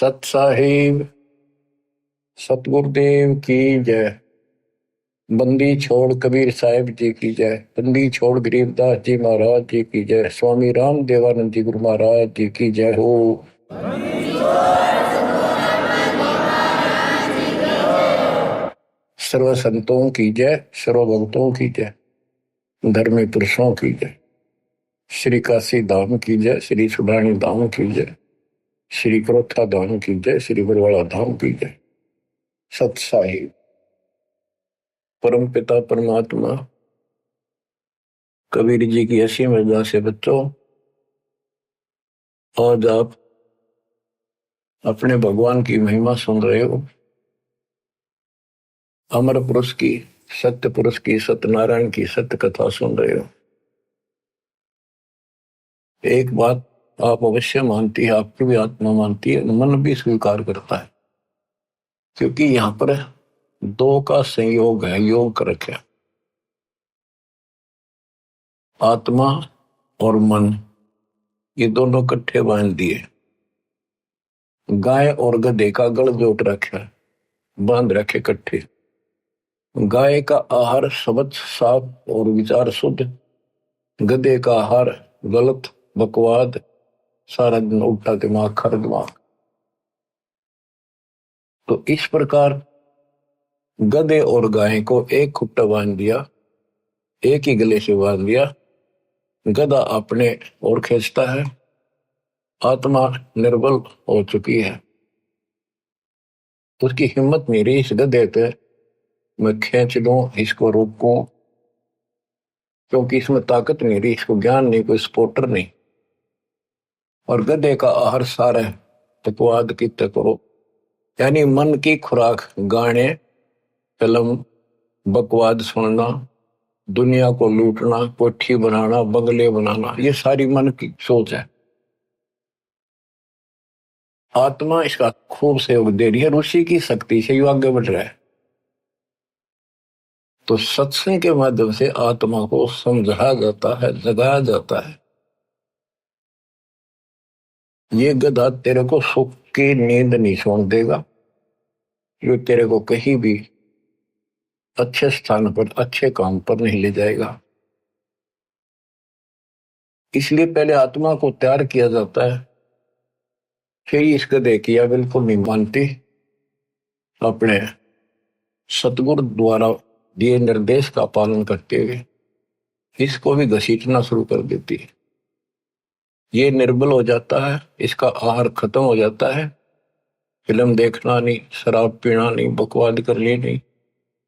सत साहिब सतगुरुदेव की जय। बंदी छोड़ कबीर साहिब जी की जय। बंदी छोड़ गरीबदास जी महाराज जी की जय। स्वामी राम देवानंद जी गुरु महाराज जी की जय हो। सर्व संतों की जय, सर्व भक्तों की जय, धर्मी पुरुषों की जय। श्री काशी धाम की जय, श्री सुडानी धाम की जय, श्री क्रोथा धाम की जय, श्री बरवाड़ा धाम की जय। सत साहिब परम पिता परमात्मा कबीर जी की ऐसी मर्यादा से बच्चों, आज आप अपने भगवान की महिमा सुन रहे हो। अमर पुरुष की, सत्य पुरुष की, सत्यनारायण की सत्य कथा सुन रहे हो। एक बात आप अवश्य मानती है, आपकी भी आत्मा मानती है, मन भी स्वीकार करता है, क्योंकि यहां पर दो का संयोग है, योग कर रखे। आत्मा और मन ये दोनों इकट्ठे बांध दिए। गाय और गधे का गल जोट रखा है, बांध रखे इकट्ठे। गाय का आहार शब्द साफ और विचार शुद्ध, गधे का आहार गलत बकवाद, सारा दिन उल्टा दिमाग, खर दिमाग। तो इस प्रकार गधे और गाय को एक खुट्टा बांध दिया, एक ही गले से बांध दिया। गधा अपने ओर खींचता है, आत्मा निर्बल हो चुकी है, उसकी हिम्मत नहीं रही इस गधे पे मैं खींच लूं, इसको रोकूं, क्योंकि इसमें ताकत नहीं रही, इसको ज्ञान नहीं, कोई सपोर्टर नहीं। और गधे का आहार सारा तकवाद की करो, यानी मन की खुराक गाने, फिल्म, बकवाद सुनना, दुनिया को लूटना, कोठी बनाना, बंगले बनाना, ये सारी मन की सोच है। आत्मा इसका खूब सहयोग दे रही है, ऋषि की शक्ति से ये आगे बढ़ रहा है। तो सत्संग के माध्यम से आत्मा को समझाया जाता है, जगाया जाता है। ये गधा तेरे को सुख की नींद नहीं सोने देगा, ये तेरे को कहीं भी अच्छे स्थान पर, अच्छे काम पर नहीं ले जाएगा। इसलिए पहले आत्मा को तैयार किया जाता है, फिर इस गधे की या बिल्कुल नहीं मानती, अपने सतगुरु द्वारा दिए निर्देश का पालन करते हुए इसको भी घसीटना शुरू कर देती है। ये निर्बल हो जाता है, इसका आहार खत्म हो जाता है। फिल्म देखना नहीं, शराब पीना नहीं, बकवाद करनी नहीं,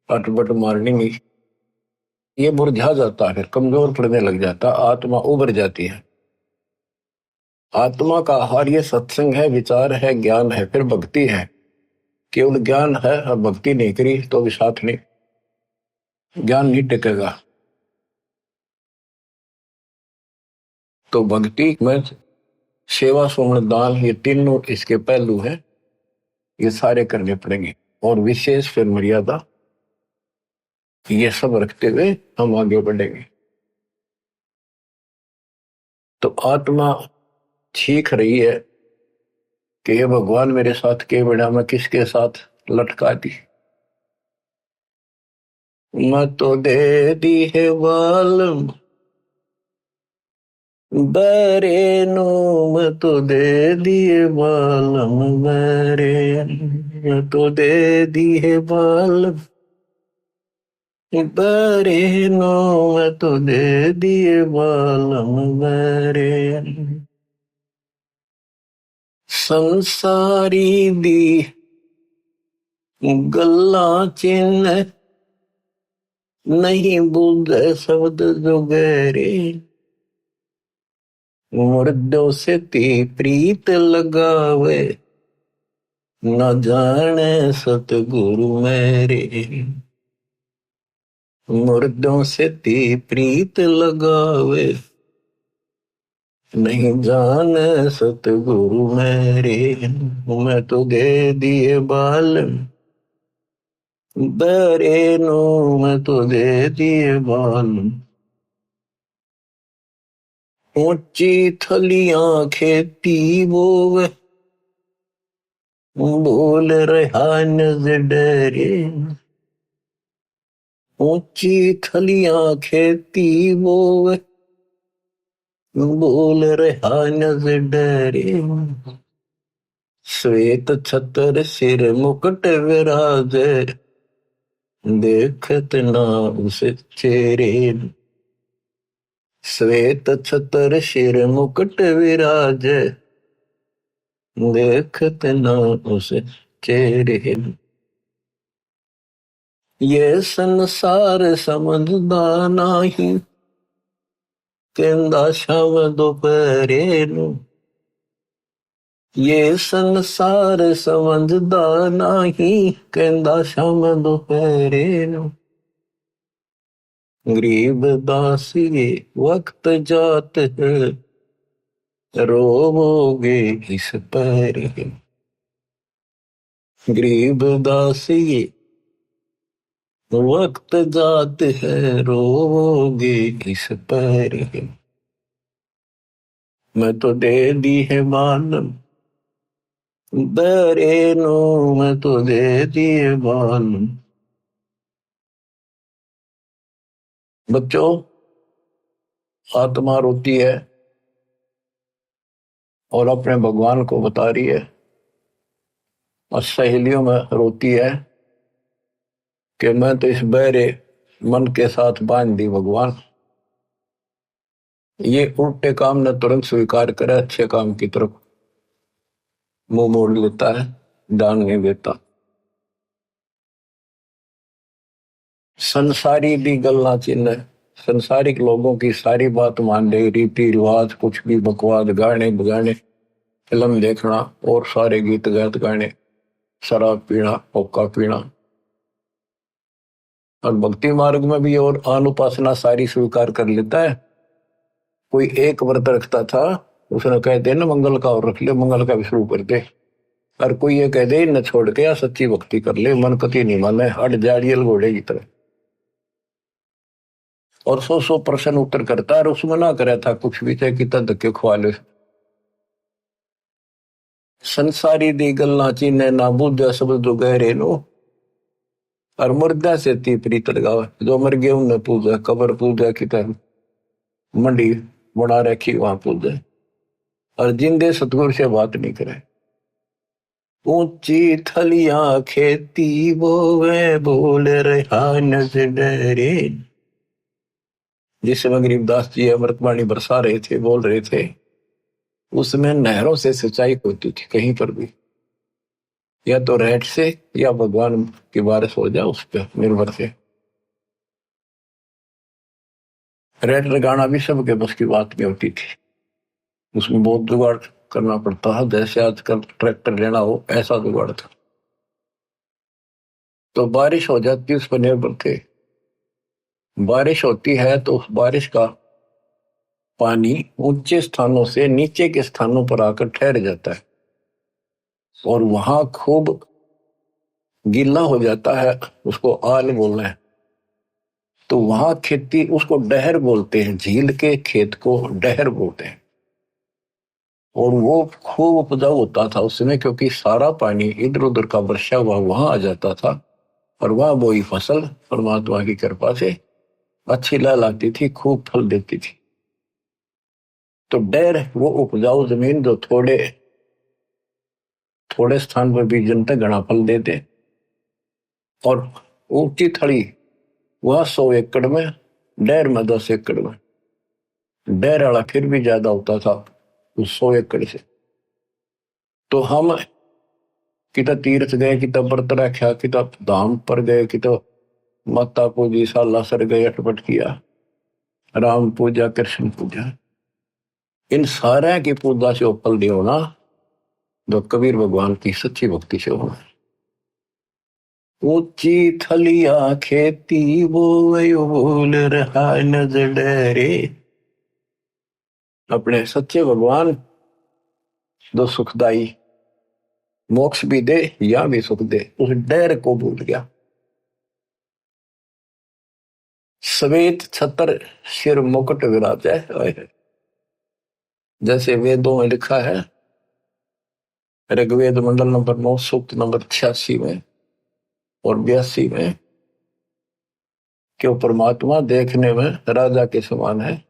अटपट मारनी नहीं, ये मुरझा जाता है, कमजोर पड़ने लग जाता, आत्मा उभर जाती है। आत्मा का आहार ये सत्संग है, विचार है, ज्ञान है, फिर भक्ति है। केवल ज्ञान है और भक्ति नहीं करी तो भी साथ नहीं, ज्ञान नहीं टिकेगा। तो भक्ति में सेवा, सुमन, दान, ये तीनों इसके पहलू हैं, ये सारे करने पड़ेंगे। और विशेष फिर मर्यादा, ये सब रखते हुए हम आगे बढ़ेंगे। तो आत्मा सीख रही है कि ये भगवान मेरे साथ के बड़ा, मैं किसके साथ लटका दी। मैं तो दे दी है वाल बरे नो, मैं तो दे दिए बालम बरे, मैं तो दे दी है बाल बरे नो, मैं तो दे दिए बालम बरे। संसारी दी गल्ला चिन्ह नहीं बुझ शब्द जोगेरे, मुर्दों से ती प्रीत लगावे, न जाने सतगुरु मेरे। मुर्दों से ती प्रीत लगावे, नहीं जाने सतगुरु मेरे। मैं तो दे दिए बाल बरे नो, मैं तो दे दिए बाल। ऊंची थलियां खेती बोवे, बोल रहा नजरे, ऊंची थलियां खेती बोवे, बोल रहा नजरे, श्वेत छतर सिर मुकुट विराजे, देखत ना उस चेहरे। श्वेत छतर सिर मुकुट विराजे, देखत ना उस चेहरे। ये संसार समझदा नाही, कहंदा शाम दोपहरे नू। ये संसार समझदा नाही, कहंदा शाम दोपहरे नू। गरीब दासी वक्त जात है, रोवोगे इस पर। गरीब दासी वक्त जात है, रोवोगे इस पर। मैं तो दे दी है मालूम दरे नो, मैं तो दे दी है मालूम। बच्चों, आत्मा रोती है और अपने भगवान को बता रही है, और सहेलियों में रोती है कि मैं तो इस बहरे मन के साथ बांध दी भगवान। ये उल्टे काम न तुरंत स्वीकार करे, अच्छे काम की तरफ मुंह मोड़ लेता है, ध्यान नहीं देता। संसारी भी गल्ला चिन्ह, संसारिक लोगों की सारी बात मान ले, रीति रिवाज कुछ भी बकवाद, गाने बगाने, फिल्म देखना और सारे गीत गात गाने, शराब पीना, हुक्का पीना। और भक्ति मार्ग में भी और अनुपासना सारी स्वीकार कर लेता है। कोई एक व्रत रखता था, उसने कह दे ना मंगल का और रख ले, मंगल का भी शुरू कर दे। और कोई ये कह दे न छोड़ के या सच्ची भक्ति कर ले, मन कति नहीं माने, हट जाड़ियल घोड़े की तरह। और 100% उत्तर करता है, और उसमें ना करे था कुछ भी, चाहे कितना धक्के खुआ ले। संसारी दी गल्ला चीने ना बुझा सब जो गहरे नो, और मुर्दा से ती प्रीत लगावे। जो मर गए उन्हें पूजा, कबर पूजा की तरह मंडी बना रखी वहां पूजा। और जिंदे सतगुरु से बात नहीं करे। ऊंची थलियां खेती बोवे, बोल रहा नजरे। जिस समय गरीबदास जी अमृतवाणी बरसा रहे थे, बोल रहे थे, उसमें नहरों से सिंचाई होती थी कहीं पर भी, या तो रेट से या भगवान की बारिश हो जाए उस पर निर्भर से। रेट लगाना भी सबके बस की बात नहीं होती थी, उसमें बहुत जुगाड़ करना पड़ता है। जैसे आजकल ट्रैक्टर लेना हो, ऐसा जुगाड़ था। तो बारिश हो जाती, उस पर निर्भर थे। बारिश होती है तो उस बारिश का पानी ऊंचे स्थानों से नीचे के स्थानों पर आकर ठहर जाता है, और वहां खूब गीला हो जाता है, उसको आल बोलना है। तो वहां खेती, उसको डहर बोलते हैं, झील के खेत को डहर बोलते हैं। और वो खूब उपजाऊ होता था उस समय, क्योंकि सारा पानी इधर उधर का वर्षा हुआ वहां आ जाता था, और वहां बोई फसल परमात्मा की कृपा से अच्छी लहलाती थी, खूब फल देती थी। तो डहर वो उपजाऊ जमीन जो थोड़े थोड़े स्थान पर भी जनता घना फल देते। और ऊंची थड़ी वह 100 एकड़ में, डहर में 10 एकड़ में। डहर वाला फिर भी ज्यादा होता था उस 100 एकड़ से। तो हम कितना तीर्थ गए, कितना व्रत रखा, कितना धाम पर गए, कितना माता पूजी, सालासर गए, अटपट किया, राम पूजा, कृष्ण पूजा। इन सारे की पूजा से फल नहीं होना जो कबीर भगवान की सच्ची भक्ति से होना। ऊंची थलिया खेती वो बोल रहा नजरे। अपने सच्चे भगवान जो सुखदाई, मोक्ष भी दे या भी सुख दे, उस डर को भूल गया। श्वेत छतर सिर मुकुट विराजे। जैसे वेदों में लिखा है, ऋग्वेद मंडल नंबर 9 सूक्त नंबर 86 में और 82 में कि वो परमात्मा देखने में राजा के समान है,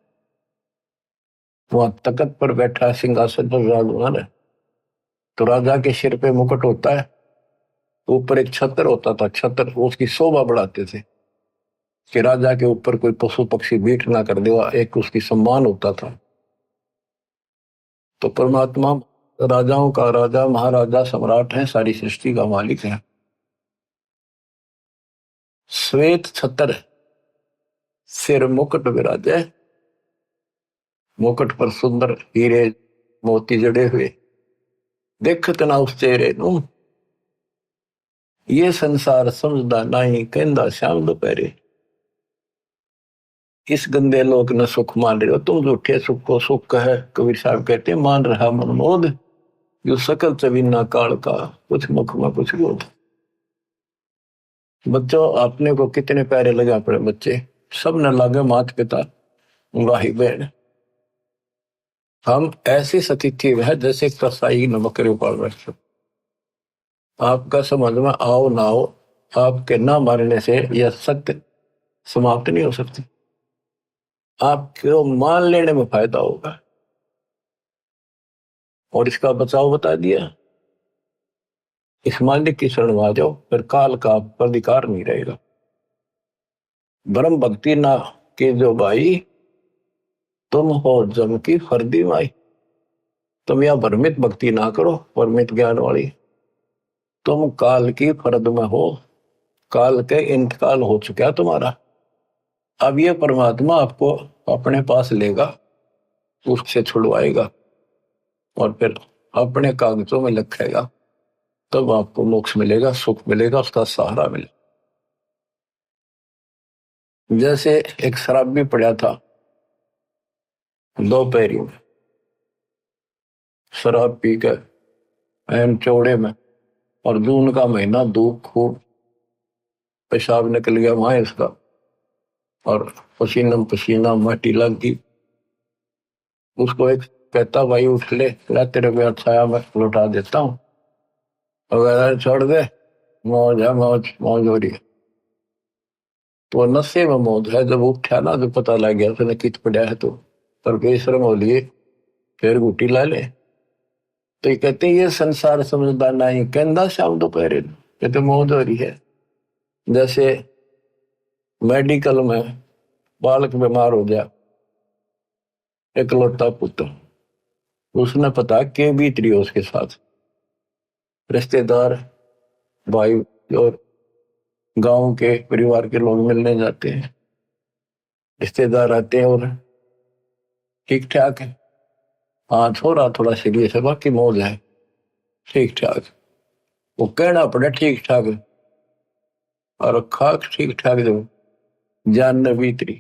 वहां तख्त पर बैठा सिंहासन पर विराजमान है। तो राजा के सिर पे मुकुट होता है, ऊपर एक छत्र होता था, छत्र उसकी शोभा बढ़ाते थे कि राजा के ऊपर कोई पशु पक्षी बीट ना कर देवा, एक उसकी सम्मान होता था। तो परमात्मा राजाओं का राजा, महाराजा, सम्राट है, सारी सृष्टि का मालिक है। श्वेत छत्र, सिर मुकुट विराजे, मुकुट पर सुंदर हीरे मोती जड़े हुए, देखत ना उस चेहरे नू, ये संसार समझदा नहीं, कहंदा श्याम दोपहरे। इस गंदे लोग न सुख मान रहे हो तुम, झूठे सुख को सुख है। कबीर साहब कहते हैं, मान रहा मनमोद, जो सकल चवीना काल का, कुछ मुख में कुछ बोध। बच्चों, आपने को कितने प्यारे लगे अपने बच्चे, सब न लागे मात पिता भाई बहन। हम ऐसी स्थिति में है जैसे कसाई न बकरे पाल रहे। आपका समझ में आओ ना आओ, आपके ना मारने से यह सत्य समाप्त नहीं हो सकती, आपको मान लेने में फायदा होगा। और इसका बचाव बता दिया, इस मालिक की शरण में आ जाओ, फिर काल का आप पर अधिकार नहीं रहेगा। ब्रह्म भक्ति ना के जो भाई, तुम हो जम की फर्दी माई। तुम यह भ्रमित भक्ति ना करो, परमित ज्ञान वाली। तुम काल की फर्द में हो, काल के इंतकाल हो चुका तुम्हारा। अब ये परमात्मा आपको अपने पास लेगा, उससे छुड़वाएगा और फिर अपने कागजों में लिखेगा, तब आपको मोक्ष मिलेगा, सुख मिलेगा, उसका सहारा मिलेगा। जैसे एक शराबी पड़ा था दोपहरी में, शराब पी कर एन चौड़े में, और जून का महीना, धूप खूब, पेशाब निकल गया वहां इसका, और पसीना पसीना माटी लग गई। उसको एक कहता, भाई उठ ले, तेरे को छाया मैं लौटा देता हूँ, अगर छोड़ दे, मौज है, मौज मौज हो रही है। तो नशे में मौज है। जब उठा ना, जो पता लग गया उसने कित पड़ा है, तो परमेश्वर हो लिए, फिर गुटी ला ले। तो ये कहते ये संसार समझदार नहीं, कहता शाम दोपहर कहते मौज हो रही है। जैसे मेडिकल में बालक बीमार हो गया, इकलौता पुत्र, उसने पता के बीत रही हो उसके साथ, रिश्तेदार, भाई और गांव के परिवार के लोग मिलने जाते हैं, रिश्तेदार आते हैं और ठीक ठाक है, हाँ थोड़ा थोड़ा सीरियस है, बाकी मौज है, ठीक ठाक। वो कहना पड़े ठीक ठाक, और खाक ठीक ठाक जब जान न बीतरी।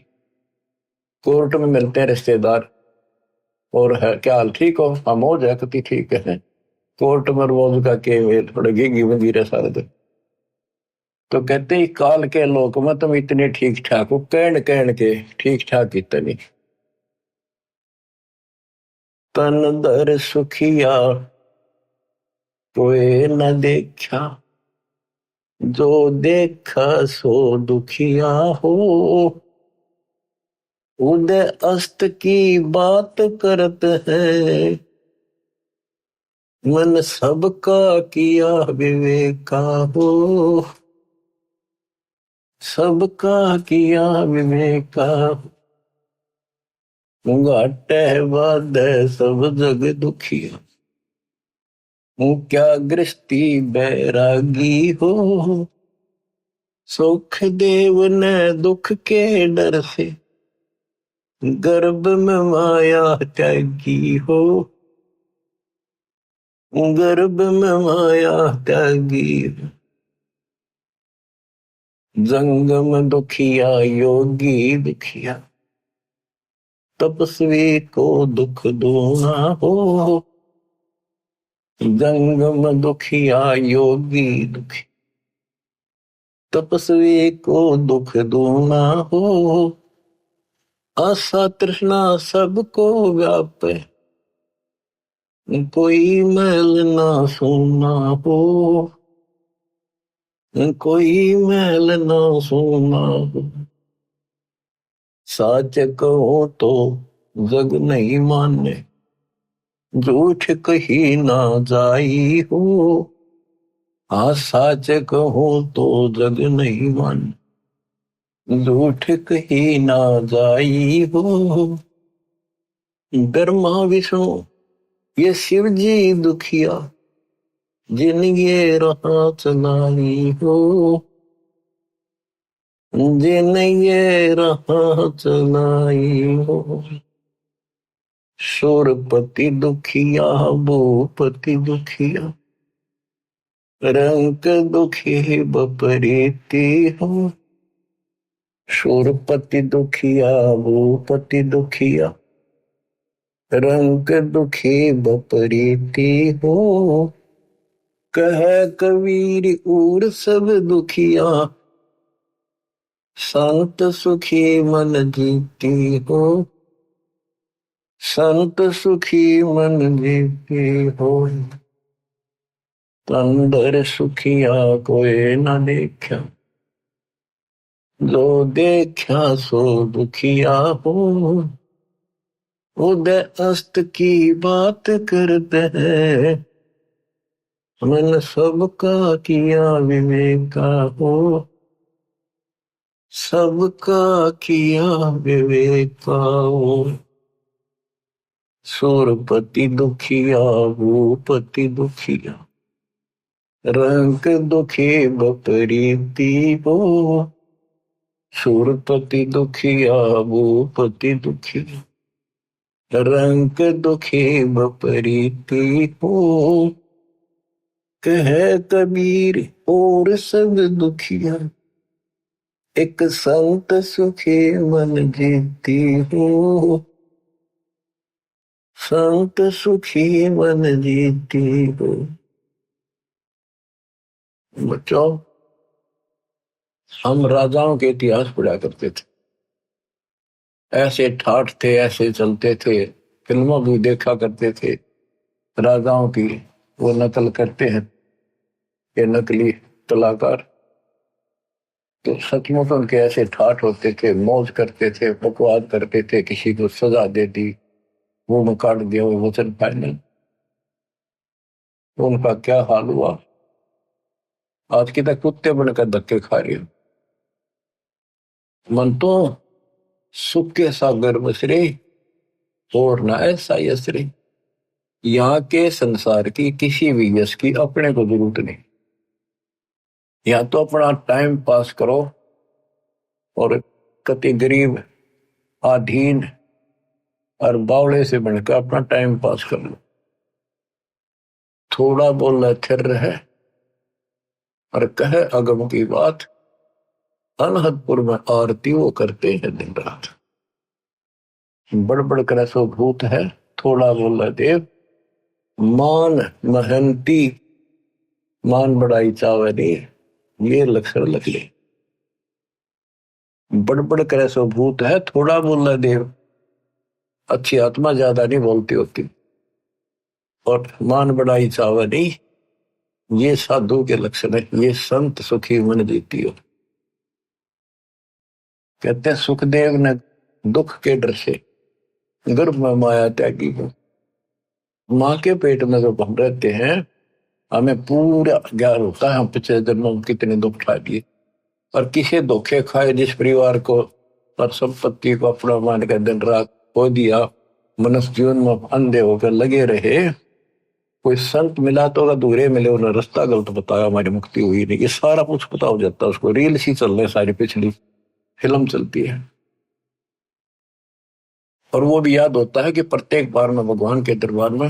कोर्ट में मिलते हैं रिश्तेदार, और है क्या हाल, ठीक हो, हाँ मौज है, कति ठीक है। कोर्ट में रोज का के थोड़े घी बंदी रहे सारे दिन। तो कहते ही काल के लोक में तुम इतने ठीक ठाक हो, कहन के ठीक ठाक इतनी। तन दर सुखिया कोई न देखा, जो देखा सो दुखिया हो। उदय अस्त की बात करते हैं, मन सबका किया विवेका हो, सबका किया विवेका। घाटे बाद सब जग दुखिया, क्या गृहस्थी बैरागी हो। सुख देव ने दुख के डर से, गर्भ में माया त्यागी हो, गर्भ में माया त्यागी। जंगम दुखिया योगी दुखिया, तपस्वी को दुख दूना हो। जंगम दुखिया योगी दुखी, तपस्वी को दुख दूना हो। आशा तृष्णा सबको व्यापे, कोई मैल ना सोना हो, कोई मैल ना सोना हो, सच कहो तो जग नहीं माने, झूठ कही ना जाई हो। हाँ सच कहो तो जग नहीं माने, झूठ कही ना जाई हो। ब्रह्मा विष्णु ये शिव जी दुखिया, जिन ये राह चलाई हो, जिन ये राह चलाई हो। शूरपति दुखिया, भूपति दुखिया, रंक दुखी बपरीती हो। शूरपति दुखिया, भूपति दुखिया, रंक दुखी बपरीती हो। कह कबीर उर सब दुखिया, संत सुखी मन जीती हो। संत सुखी मन जीती हो। तंदर सुखिया कोई न देखा, जो देखा सो दुखिया हो। उदय अस्त की बात करते हैं, मन सबका किया विवेका हो। सबका किया विवेका हो। सूरपति दुखिया, भूपति दुखिया, रंक दुखी बपरीती हो। सूरपति दुखिया, भूपति दुखिया, रंक दुखी बपरीती हो। कह कबीर और सब दुखिया, एक संत सुखी मन जीती हो। संत सुखी मन जीती हो। बच्चों, हम राजाओं के इतिहास पढ़ा करते थे, ऐसे ठाठ थे, ऐसे चलते थे, फिल्मों भी देखा करते थे। राजाओं की वो नकल करते हैं ये नकली कलाकार, तो सचमुच उनके ऐसे ठाठ होते थे, मौज करते थे, बकवाद करते थे, किसी को सजा दे दी, वो में काट दिया, वो वचन फाइनल। तो उनका क्या हाल हुआ, आज की तक कुत्ते बनकर धक्के खा रही हो। मन तो सुख के सागर मसरे, और ना ऐसा यसरे। यहाँ के संसार की किसी भी यश की अपने को जरूरत नहीं। यहाँ तो अपना टाइम पास करो, और कति गरीब अधीन और बावड़े से बनकर अपना टाइम पास कर लो। थोड़ा बोल थिर रहे और कहे अगम की बात, अनहदपुर में आरती वो करते हैं दिन रात। बड़बड़ कर सो भूत है, थोड़ा बोल देव। मान महंती, मान बड़ाई चावे नहीं, ये लक्षण लग ले। बड़बड़ करे सो भूत है, थोड़ा बोल देव। अच्छी आत्मा ज्यादा नहीं बोलती होती, और मान बड़ाई चावे नहीं, ये साधु के लक्षण है। ये संत सुखी मन जीती हो। कहते हैं सुखदेव ने दुख के डर से गर्भ में माया त्यागी हो। माँ के पेट में जब हम रहते हैं, हमें पूरा ज्ञान होता है हम पिछले जन्मों में कितने दुख खा दिए, और किसे धोखे खाए, जिस परिवार को और संपत्ति को अपना मान कर दिन रात खो दिया, मनुष्य जीवन में अंधे होकर लगे रहे। कोई संत मिला तो अधूरे मिले, उन्होंने रास्ता गलत बताया, हमारी मुक्ति हुई नहीं। ये सारा कुछ पता हो जाता है उसको, रील सी चल रही, सारी पिछली फिल्म चलती है। और वो भी याद होता है कि प्रत्येक बार मैं भगवान के दरबार में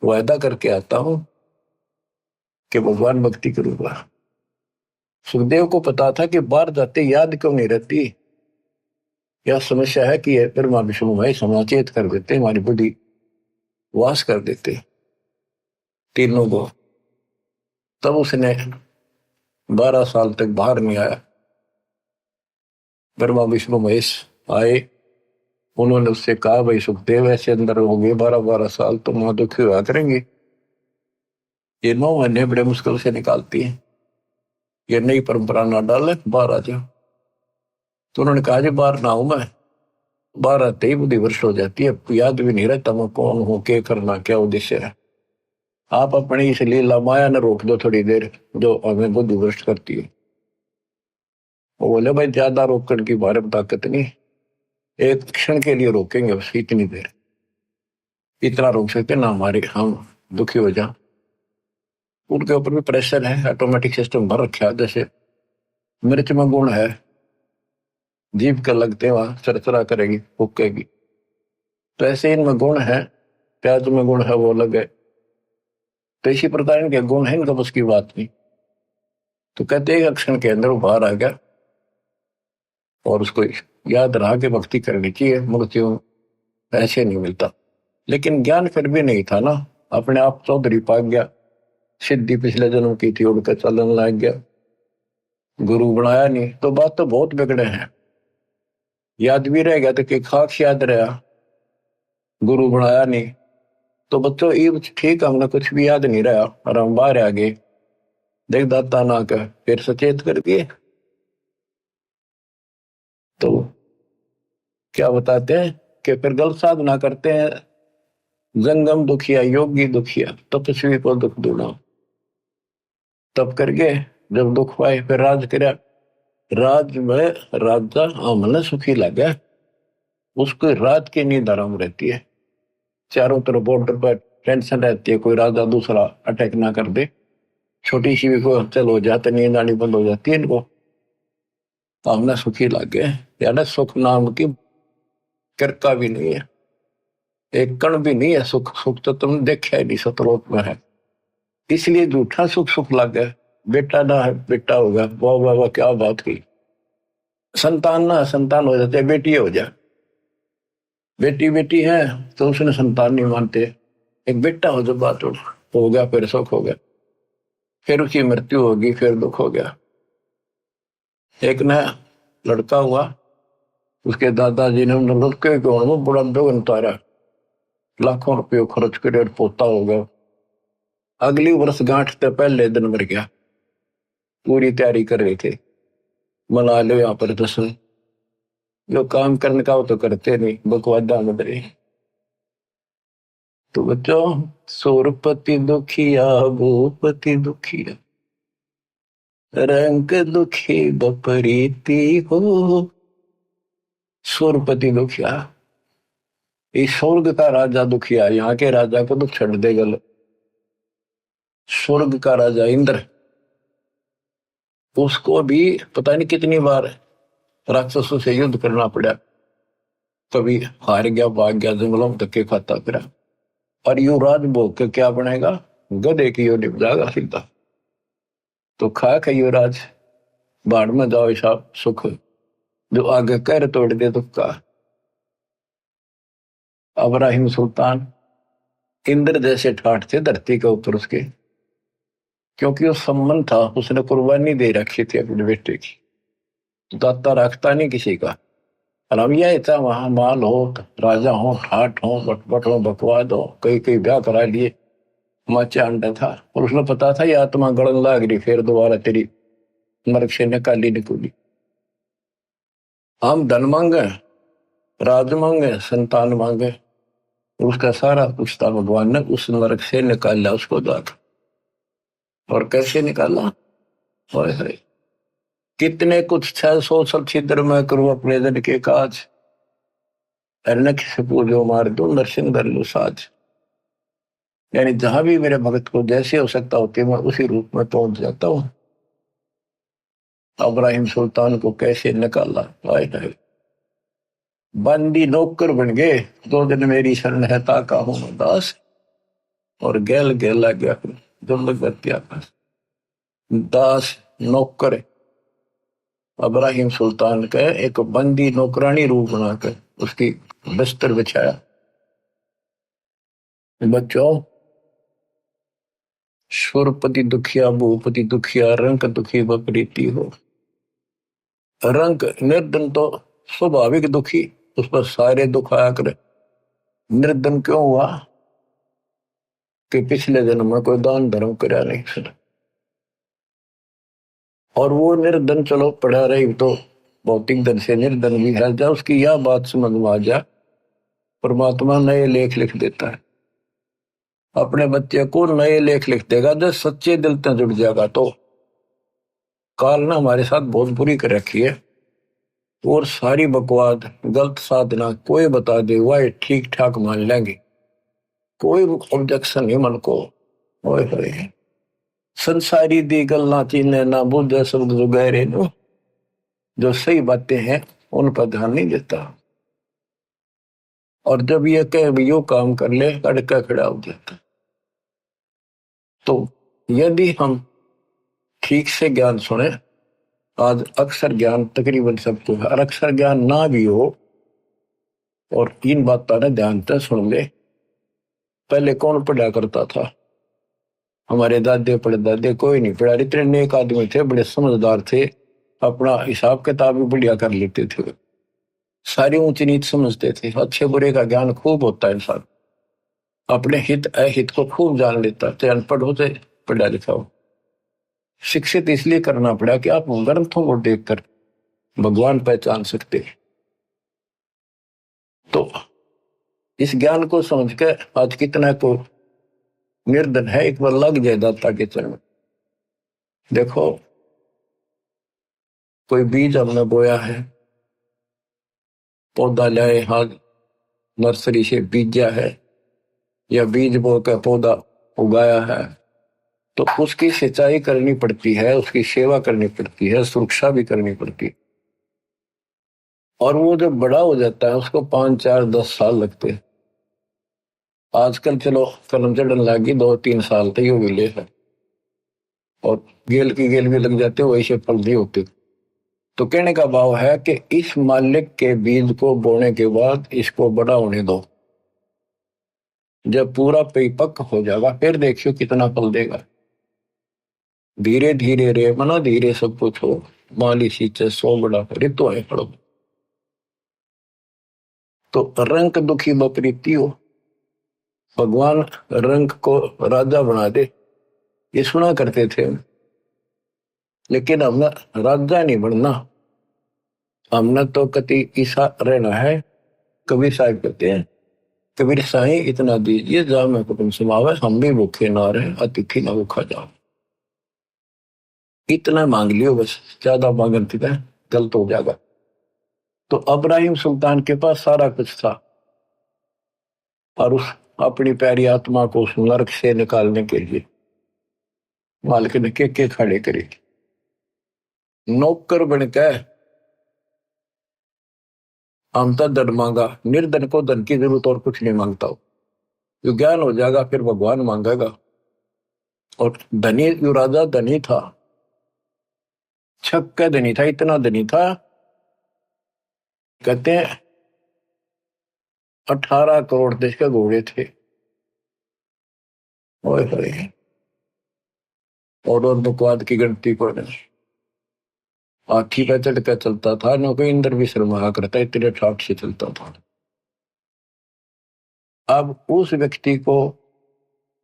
वायदा करके आता हूं कि भगवान भक्ति करूंगा। सुखदेव को पता था कि बाहर जाते याद क्यों नहीं रहती, यह समस्या है कि ब्रह्मा विष्णु भाई समाचेत कर देते, हमारी बुद्धि वास कर देते तीनों को। तब उसने 12 साल तक बाहर नहीं आया। ब्रह्मा विष्णु महेश आए, उन्होंने उससे कहा, भाई सुखदेव ऐसे अंदर हो गए 12-12 साल, तो मां दुखी हुआ करेंगे, ये 9 महीने बड़े मुश्किल से निकालती है, ये नई परंपरा ना डाले, बाहर आ जाओ। तो उन्होंने कहा, जी बाहर ना हूं मैं, बाहर आते ही बुद्धि भ्रष्ट हो जाती है, याद भी नहीं रहता मैं कौन हूं, क्या करना, क्या उद्देश्य है। आप अपनी इस लीला माया ने रोक दो थोड़ी देर, जो हमें बुद्धि भ्रष्ट करती है। वो बोले, भाई ज्यादा रोकने की हमारे में ताकत नहीं, एक क्षण के लिए रोकेंगे बस, इतनी देर, इतना रोक सकते ना हमारे, हम दुखी हो जाए। उनके ऊपर भी प्रेशर है, ऑटोमेटिक सिस्टम भर रखा है। जैसे मिर्च में गुण है, जीभ का लगते वहां चरचरा करेगी, फूकेगी, तो ऐसे इनमें गुण है, प्याज में गुण है, वो अलग है। तो इसी प्रकार इनके गुण है, इनका बस की बात नहीं। तो कहते हैं क्षण के अंदर वो बाहर आ गया, और उसको याद रहा कि भक्ति करनी चाहिए, मृत्यु ऐसे नहीं मिलता। लेकिन ज्ञान फिर भी नहीं था ना, अपने आप चौधरी पा गया, सिद्धि पिछले जन्म की थी, उड़कर चलन लग गया, गुरु बनाया नहीं, तो बात तो बहुत बिगड़े हैं। याद भी रह गया तो कि खाक याद रहा, गुरु बनाया नहीं, तो बच्चों ये ठीक, हमने कुछ भी याद नहीं रहा और हम बाहर आ गए, देख दाता ना कर फिर सचेत कर दिए। तो क्या बताते हैं कि फिर गलत साधना करते हैं, जंगम दुखिया, योगी दुखिया, तपस्वी को दुख दूना। तब करके जब दुख पाए फिर राज कर, राज में राजा हमने सुखी लगा, उसको रात की नींद आराम रहती है, चारों तरफ बॉर्डर पर टेंशन रहती है, कोई राजा दूसरा अटैक ना कर दे, छोटी सी भी कोई हलचल हो जाती, नींद आनी बंद हो जाती है इनको, तो हमने सुखी लग गए। यानी सुख नाम की किरका भी नहीं है, एक कण भी नहीं है सुख, सुख तो तुमने देखा ही नहीं, सतलोक में है। इसलिए झूठा सुख सुख लग गया, बेटा ना है बेटा होगा, वाह वाह वाह क्या बात की, संतान ना संतान हो जाते, बेटी हो जाए, बेटी बेटी है तो उसने संतान नहीं मानते, एक बेटा हो, जब बात हो गया फिर सुख हो गया, फिर उसकी मृत्यु होगी, फिर दुख हो गया। एक ना लड़का हुआ, उसके दादाजी ने लड़के को बड़ा दुख उतारा, लाखों रुपये खर्च करे, पोता हो गया, अगली वर्ष गांठ से पहले दिन मर गया, पूरी तैयारी कर रहे थे, मना लो यहाँ पर दर्शन, जो काम करने का वो तो करते नहीं, बकवादा मत रहे। तो बच्चों, सूरपति दुखिया भूपति दुखिया, रंग दुखी बपरीती हो, सूरपति दुखिया, इस स्वर्ग का राजा दुखिया, यहाँ के राजा को तो छड़ दे गल, स्वर्ग का राजा इंद्र, उसको भी पता नहीं कितनी बार राक्षसों से युद्ध करना पड़ा, कभी हार गया, भाग गया, जंगलों में धक्के खाता फिरा, और युवराज भोग के क्या बनेगा, गधे की ओर निप जाएगा सीधा। तो खाक है युवराज, बाढ़ में जाओ ऐसा सुख, जो आगे कर तोड़ दे दुख का। अब्राहिम सुल्तान इंद्र जैसे ठाठ थे धरती के ऊपर उसके, क्योंकि वो सम्मान था, उसने कुर्बानी दे रखी थी अपने बेटे की, दाता रखता नहीं किसी का। और अब यह था वहां माल हो, राजा हो, ठाठ हो, बटबट हो, बकवाद हो, कई कई ब्याह करा लिए, माचा अंडा था, और उसने पता था ये आत्मा गड़न लाग रही, फिर दोबारा तेरी नरक से निकाली निकुली। हम धन मांगे, राज मांगे, संतान मांगे, उसका सारा कुछ था, भगवान ने उस नरक से निकाला उसको जाकर। और कैसे निकाला, हाय हाय, कितने कुछ 600 छिद्र में करूं अपने जन के काज, नख से पूजो मार दो, नरसिंह कर लो साज। यानी जहां भी मेरे भगत को जैसे हो सकता होती है, मैं उसी रूप में पहुंच जाता हूं। अब्राहिम सुल्तान को कैसे निकाला, हाय हाय, बंदी नौकर बन गए, 2 दिन मेरी शरण है ताका हूं दास, और गैल गैला गया दुर्लभ गत्या दास नौकर। अब्राहिम सुल्तान का एक बंदी नौकरानी रूप बनाकर उसकी बिस्तर बिछाया। बच्चों, सुरपति दुखिया भूपति दुखिया, रंग दुखी बपरीती हो। रंग निर्धन तो स्वाभाविक दुखी, उस पर सारे दुख आया करे। निर्धन क्यों हुआ कि पिछले जन्म में कोई दान धर्म कराया नहीं सर, और वो निर्धन चलो पड़ा रही तो भौतिक धन से निर्धन भी है। जब उसकी यह बात समझ में आ जाए, परमात्मा नए लेख लिख देता है। अपने बच्चे को नए लेख लिख देगा जब सच्चे दिल से जुड़ जाएगा। तो काल ने हमारे साथ बहुत बुरी कर रखी है, और सारी बकवाद गलत साधना कोई बता दे वह ठीक ठाक मान लेंगे, कोई ऑब्जेक्शन नहीं मन को। ओए होए संसारी दी गल्ला चीने ना बुझे शब्द जो गहरे नो, जो सही बातें हैं उन पर ध्यान नहीं देता, और जब ये कह यो काम कर ले अड़का खड़ा हो जाता। तो यदि हम ठीक से ज्ञान सुने, आज अक्सर ज्ञान तकरीबन सबको है, और अक्सर ज्ञान ना भी हो और इन बातों ने ध्यान से सुन ले। पहले कौन पढ़ा करता था? हमारे दादे परदादे कोई नहीं पढ़ा। इतने नेक आदमी थे, बड़े समझदार थे, अपना हिसाब किताब भी बढ़िया कर लेते थे, सारी ऊंची नीच समझते थे। अच्छे बुरे का ज्ञान खूब होता है, इंसान अपने हित अहित को खूब जान लेता, चाहे अनपढ़ हो चाहे पढ़ा लिखा हो। शिक्षित इसलिए करना पड़ा कि आप ग्रंथों को देखकर भगवान पहचान सकते। तो इस ज्ञान को समझ के आज कितना को निर्धन है, एक बार लग जाए दाता के चरण। देखो कोई बीज हमने बोया है, पौधा लाए हाथ नर्सरी से बीजा है, या बीज बो कर पौधा उगाया है, तो उसकी सिंचाई करनी पड़ती है, उसकी सेवा करनी पड़ती है, सुरक्षा भी करनी पड़ती है। और वो जब बड़ा हो जाता है उसको 5, 4, 10 साल लगते हैं। आजकल चलो कलम चढ़ने लगी 2-3 साल तक वो ले है, और गेल की गेल भी लग जाते, वैसे फल नहीं होते। तो कहने का भाव है कि इस मालिक के बीज को बोने के बाद इसको बड़ा होने दो, जब पूरा परिपक्व हो जाएगा फिर देखियो कितना फल देगा। धीरे धीरे रे मना धीरे सब कुछ हो, माली सींचे 100 बड़ा ऋतु है फड़ो। तो रंक दुखी बपरीती हो, भगवान रंक को राजा बना दे, ये सुना करते थे। लेकिन हमने राजा नहीं बनना, हमने तो कति ईसा रहना है। कबीर साहब कहते हैं, कबीर साईं इतना दीजिए जा मैं कुटुंब समावे, हम भी भूखे ना रहे अतिथि ना भूखा जाओ। इतना मांग लियो बस, ज्यादा मांगते थे गलत हो जाएगा। तो अब्राहिम सुल्तान के पास सारा कुछ था, और उस अपनी प्यारी आत्मा को उस नरक से निकालने के लिए मालिक ने के खड़े करे। नौकर बनकर हम तो धन मांगा, निर्धन को धन की जरूरत और कुछ नहीं मांगता हो। जो ज्ञान हो जाएगा फिर भगवान मांगेगा। और धनी जो राजा धनी था, छक्का धनी था, इतना धनी था, कहते हैं 18 करोड़ देश के घोड़े थे। ओए होए, और बकवाद की गिनती को हाथी पे चढ़ कर चलता था, न कोई इंद्र भी शर्मा करता, इतने ठाट से चलता था। अब उस व्यक्ति को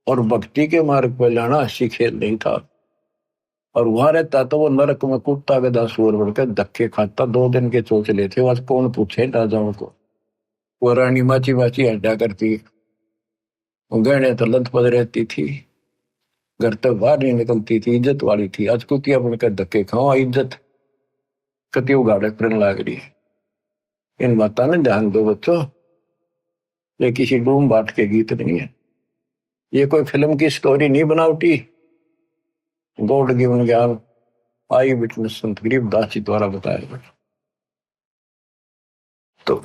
और भक्ति के मार्ग पर लाना अच्छी खेल नहीं था, और वहां रहता तो वो नरक में कुत्ता गधा सुअर बनकर धक्के खाता। 2 दिन के चोचले थे, आज कौन पूछे राजाओं को। वो रानी माची माची हड्डा करती, गहने तो लद पद रहती थी, घर तक बाहर नहीं निकलती थी, इज्जत वाली थी। आज कुतिया बनकर धक्के खाओ, इज्जत कति उगाड़े फिरने लग रही है। इन बातों ने ध्यान दो बच्चों, ये किसी डूम बाट के गीत नहीं है, ये कोई फिल्म की स्टोरी नहीं बनावटी। गॉड गिवन ज्ञान आई विटनेस संत गरीबदास जी द्वारा बताया गया। तो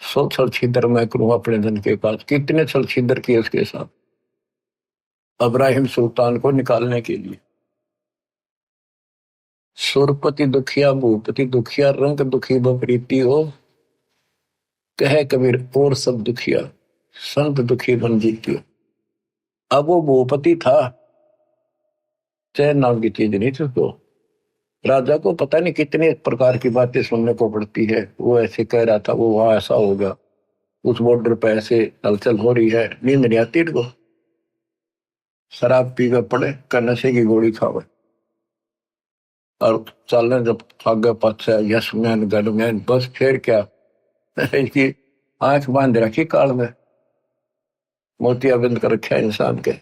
सो छल छिदर मैं करूं अपने धन के पास, कितने छल छिदर किए उसके साथ अब्राहिम सुल्तान को निकालने के लिए। सुरपति दुखिया भूपति दुखिया, रंग दुखी बपरीती हो, कहे कबीर और सब दुखिया संत दुखी बन जीती हो। अब वो भूपति था, चैन नाम की चीज नहीं थी उसको, राजा को पता नहीं कितने प्रकार की बातें सुनने को पड़ती है। वो ऐसे कह रहा था, वो वहां ऐसा होगा, उस बॉर्डर पे ऐसे हलचल हो रही है। नींद नहीं आती इनको, शराब पी के पड़े का नशे की गोली खावे और चलने जब आगे पाछे यस मैन गन मैन, बस फिर क्या। इसकी आंख बांध रखी काल में, मोतियाबिंद कर रखा है इंसान के।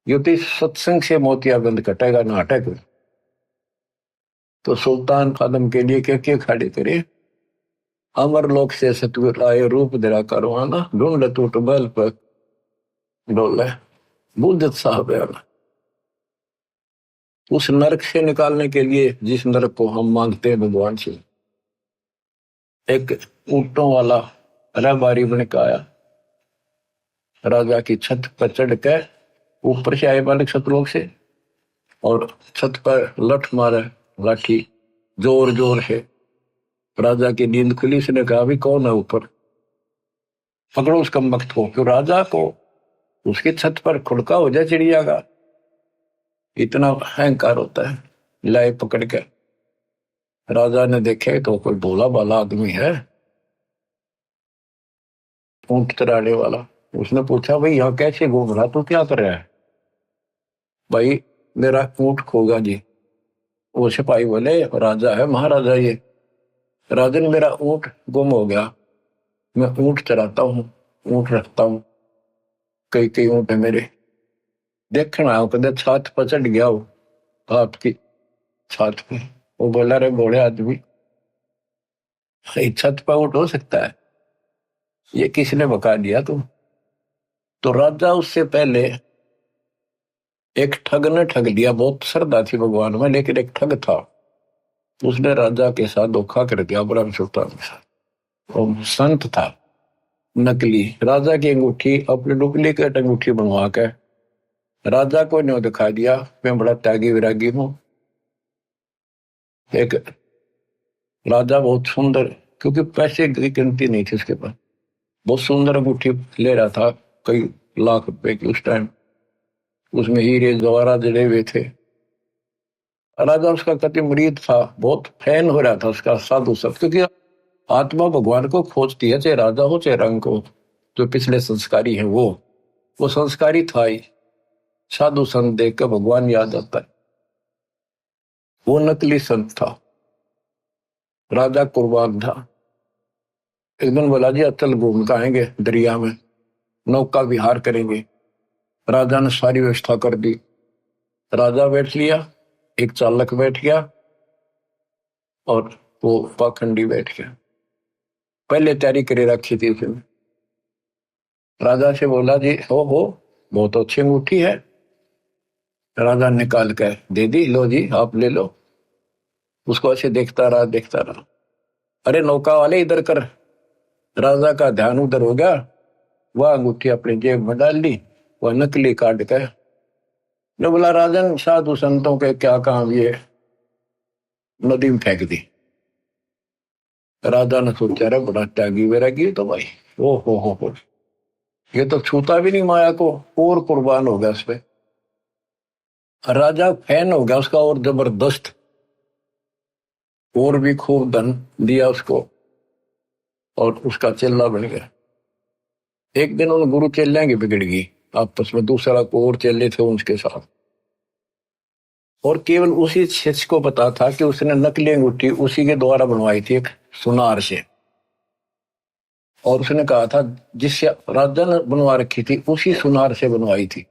युति सत्संग से मोतियाबिंद कटेगा ना हटेगा। तो सुल्तान आदम के लिए क्या क्या खड़े करे, अमर लोक से सतगुर आए रूप धरा करवाना, ढूंढ टूट बल पर डोले बुद्धत साहब है। उस नरक से निकालने के लिए जिस नरक को हम मांगते हैं भगवान से, एक ऊंटों वाला रहबारी बन के आया, राजा की छत पर चढ़ के ऊपर से आए बालक सतलोक से, और छत पर लठ मारे लाठी जोर जोर से। राजा की नींद खुली, उसने कहा भी कौन है ऊपर, पकड़ो उस कमबख्त को। क्यों राजा को उसकी छत पर खुड़का हो जाए चिड़िया का, इतना अहंकार होता है। लाए पकड़ के, राजा ने देखे तो कोई भोला भाला आदमी है, ऊंट चराने वाला। उसने पूछा, भाई यहाँ कैसे घूम रहा, तू क्या कर रहा है? भाई मेरा ऊंट खोगा जी। वो सिपाही बोले, राजा है महाराजा ये। राजन मेरा ऊंट गुम हो गया, मैं ऊंट चराता हूँ, ऊंट रखता हूँ, कई कई ऊंट है मेरे, देखना हो कदे छत पर चढ़ गया हो आपकी छत पे। वो बोला, रे बोले आदमी, छत पर ऊंट हो सकता है? ये किसने बका दिया तुम? तो राजा उससे पहले एक ठग ने ठग लिया। बहुत श्रद्धा थी भगवान में, लेकिन एक ठग था, उसने राजा के साथ धोखा कर दिया, ब्रह्म सुल्तान के साथ। वो संत था नकली, राजा की अंगूठी अपनी डुप्लीकेट अंगूठी बनवा के राजा को न्यों दिखा दिया, मैं बड़ा त्यागी विरागी हूं। एक राजा बहुत सुंदर, क्योंकि पैसे की गिनती नहीं थी उसके पास, बहुत सुंदर अंगूठी ले रहा था, कई लाख रुपए की उस टाइम, उसमें हीरे जवाहरात जड़े हुए थे। राजा उसका कति मुरीद था, बहुत फैन हो रहा था उसका साधु सब, क्योंकि आत्मा भगवान को खोजती है, चाहे राजा हो चाहे रंग हो। जो पिछले संस्कारी है वो संस्कारी था ही। साधु संत देख कर भगवान याद आता है। वो नकली संत था, राजा कुर्बान था। एक दिन बोला, जी अतल घूम के आएंगे, दरिया में नौका विहार करेंगे। राजा ने सारी व्यवस्था कर दी, राजा बैठ लिया, एक चालक बैठ गया और वो पाखंडी बैठ गया। पहले तैयारी करे रखी थी उसने। राजा से बोला, जी हो बहुत अच्छी अंगूठी है। राजा निकाल कर दे दी, लो जी आप ले लो। उसको ऐसे देखता रहा देखता रहा, अरे नौका वाले इधर कर। राजा का ध्यान उधर हो गया, वह अंगूठी अपनी जेब में डाल ली, वह नकली काट के ने बोला, राजन साधु संतों के क्या काम, ये नदी में फेंक दी। राजा ने सोचा, रे बड़ा त्यागी वैरागी तो भाई, ओ हो, ये तो छूता भी नहीं माया को, और कुर्बान हो गया उस पे। राजा फैन हो गया उसका और जबरदस्त, और भी खूब धन दिया उसको और उसका चेला बन गया। एक दिन उन गुरु चेले की बिगड़ गई आपस में, दूसरा को और चेले थे उनके साथ, और केवल उसी शिष्य को पता था कि उसने नकली अंगूठी उसी के द्वारा बनवाई थी, एक सुनार से। और उसने कहा था जिससे राजा ने बनवा रखी थी उसी सुनार से बनवाई थी,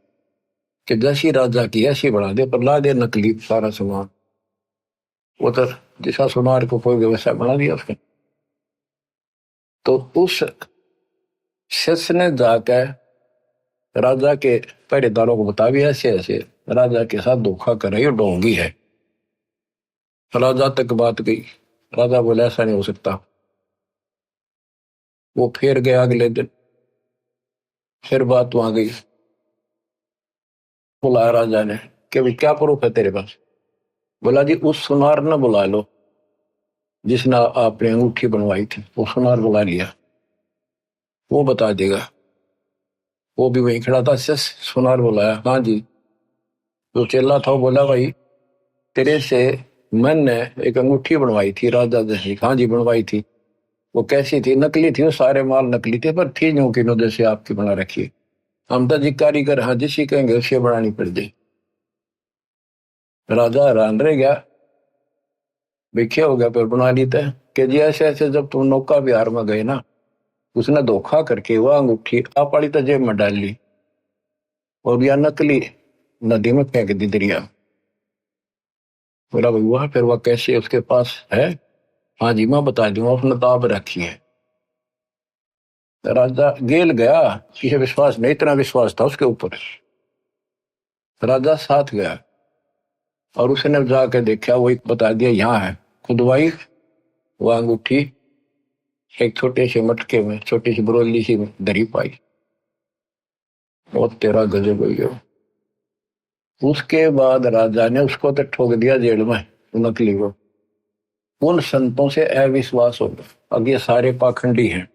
कि जैसी राजा की ऐसी बना दे, पर ला दे नकली सारा सामान। वो तो जैसा सुनार को कोई व्यवसाय बना दिया उसने। तो उस शिष्य ने जाकर राजा के पहरेदारों को बता भी, ऐसे ऐसे राजा के साथ धोखा कर रही, ढोंगी है। राजा तक बात गई, राजा बोले ऐसा नहीं हो सकता। वो फिर गया अगले दिन, फिर बात वहां गई, बुलाया राजा ने कि भाई क्या प्रूफ है तेरे पास? बोला, जी उस सुनार ने बुला लो जिसने आपने अंगूठी बनवाई थी, वो सुनार बुला लिया, वो बता देगा। वो भी वहीं खड़ा था, सुनार बुलाया, हाँ जी। जो चेला था वो बोला, भाई तेरे से मैंने एक अंगूठी बनवाई थी राजा जैसी। हाँ जी बनवाई थी। वो कैसी थी? नकली थी, वो सारे माल नकली थे, पर थी यूं की नो जैसे आपकी बना रखी। हम तो जी कारीगर, हाँ जिसी कहेंगे उसे बनानी पड़ जाए। राजा हैरान रह गया, क्या हो गया? पर बना ली थे कि जी ऐसे ऐसे जब तुम नौका विहार में गए ना, उसने धोखा करके वह अंगूठी आप वाली तो जेब में डाल ली और यह नकली नदी में फेंक दी दरिया। बोला भाई वह फिर वह कैसे उसके पास है? हाँ जी मैं बता दूंगा, उसने दाब रखी है। राजा गेल गया, किसी विश्वास नहीं, इतना विश्वास था उसके ऊपर। राजा साथ गया और उसने जाके देखा, वही बता दिया यहाँ है। खुदवाई वो अंगूठी एक छोटे से मटके में, छोटी सी बरोली सी में धरी पाई। और तेरा गजब हो गया। उसके बाद राजा ने उसको तो ठोक दिया जेल में, नकली को। उन संतों से अविश्वास हो गया, अब ये सारे पाखंडी हैं।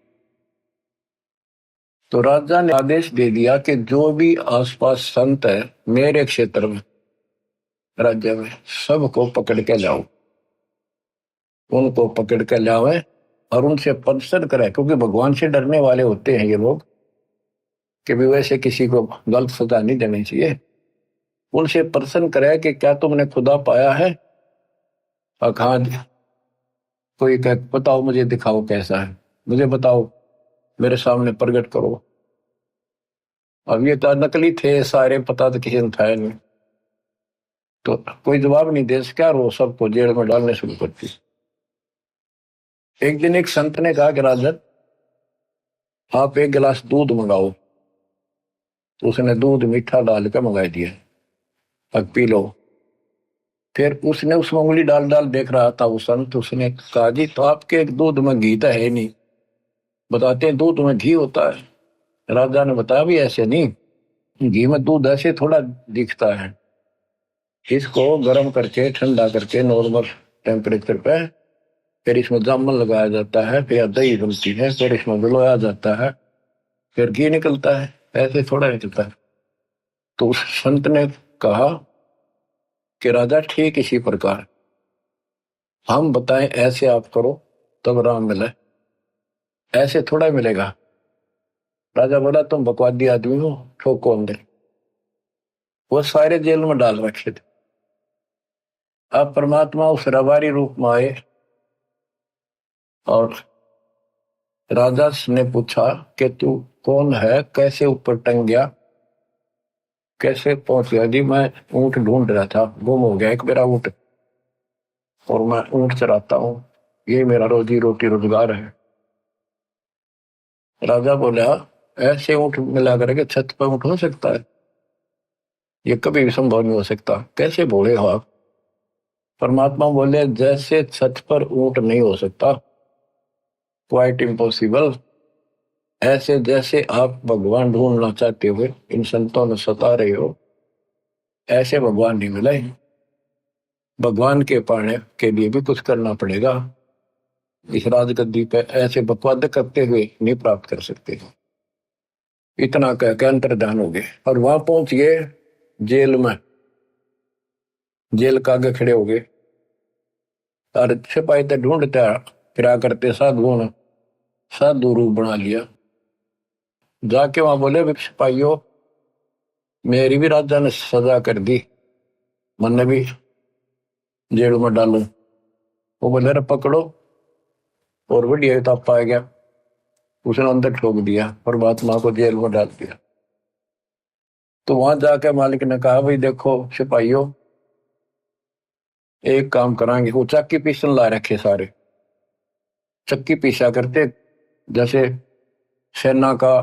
तो राजा ने आदेश दे दिया कि जो भी आसपास संत है मेरे क्षेत्र में, राज्य में, सबको पकड़ के लाओ। उनको पकड़ के लावे और उनसे प्रदर्शन करे, क्योंकि भगवान से डरने वाले होते हैं ये लोग, कि भी वैसे किसी को गलत सजा नहीं देनी चाहिए। उनसे प्रश्न करे कि क्या तुमने खुदा पाया है? और कहा कोई कह बताओ, मुझे दिखाओ कैसा है, मुझे बताओ, मेरे सामने प्रकट करो। अब ये तो नकली थे सारे, पता तो किसी ने था नहीं। तो कोई जवाब नहीं दे सका, वो सबको जेल में डालने शुरू करती। एक दिन एक संत ने कहा कि राजन आप एक गिलास दूध मंगाओ। तो उसने दूध मीठा डाल कर मंगा दिया, अब पी लो। फिर उसने उसमें उंगली डाल डाल देख रहा था वो संत। उसने कहा जी तो आपके दूध में घी तो है नहीं, बताते हैं दूध में घी होता है। राजा ने बताया भी ऐसे नहीं, घी में दूध ऐसे थोड़ा दिखता है। इसको गर्म करके ठंडा करके नॉर्मल टेम्परेचर पे, फिर इसमें जामुन लगाया जाता है, फिर दही बनती है, फिर इसमें मिलाया जाता है, फिर घी निकलता है, ऐसे थोड़ा निकलता है। तो उस संत ने कहा कि राजा ठीक इसी प्रकार हम बताएं ऐसे आप करो तब राम मिले, ऐसे थोड़ा मिलेगा। राजा बोला तुम बकवादी आदमी हो, ठोको अंदर। वो सारे जेल में डाल रखे थे। अब परमात्मा उस रबारी रूप में आए और राजा ने पूछा कि तू कौन है, कैसे ऊपर टंग गया, कैसे पहुंच गया? जी मैं ऊंट ढूंढ रहा था, गुम हो गया एक मेरा ऊंट, और मैं ऊंट चराता हूँ, ये मेरा रोजी रोटी रोजगार है। राजा बोला ऐसे ऊंट मिला करके छत पर ऊंट हो सकता है? ये कभी भी संभव नहीं हो सकता, कैसे बोले हो आप? परमात्मा बोले जैसे छत पर ऊंट नहीं हो सकता, क्वाइट इम्पॉसिबल, ऐसे जैसे आप भगवान ढूंढना चाहते हुए इन संतों में सता रहे हो, ऐसे भगवान नहीं मिले। भगवान के पाने के लिए भी कुछ करना पड़ेगा। इस राजगद्दी पे ऐसे बकवाद करते हुए नहीं प्राप्त कर सकते। इतना कह के अंतर्धान हो गए और वहां पहुंच गए जेल में। जेल के आगे खड़े हो गए और सिपाही तो ढूंढते फिरा करते साधुओं ने साधु रूप बना लिया। जाके वहां बोले सिपाहियों मेरी भी राजा ने सजा कर दी, मैंने भी जेल में डालू। वो बोले अरे पकड़ो, और बढ़िया तब आ गया, उसने अंदर ठोक दिया, परमात्मा को जेल में डाल दिया। तो वहां जाके मालिक ने कहा भाई देखो सिपाहियों एक काम करांगे। वो चक्की पीसन ला रखे सारे, चक्की पीसा करते, जैसे सेना का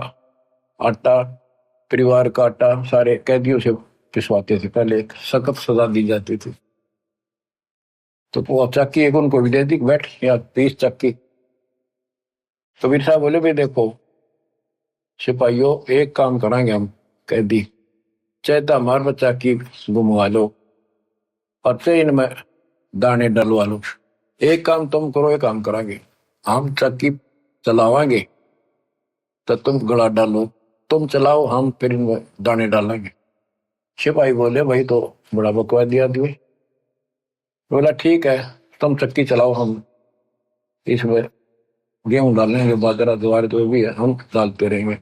आटा, परिवार का आटा सारे कैदियों से पिसवाते थे। पहले एक सख्त सजा दी जाती थी। तो वो चक्की एक उनको भी दे दी, बैठ या 30 चक्की। कबीर साहब बोले भाई देखो सिपाहियों एक काम करांगे हम कैदी, चाहे तो हमारे बच्चा की घुमवा लो और चाहे इनमें दाने डलवा लो। एक काम तुम करो, एक काम करांगे, हम चक्की चलावांगे तो तुम गला डालो, तुम चलाओ हम फिर इनमें दाने डालेंगे। सिपाही बोले भाई तो बड़ा बकवादी आदमी, बोला ठीक है, तुम चक्की चलाओ, हम इसमें गेहूं डालेंगे, बाजरा ज्वार जो भी है हम डालते रहेंगे।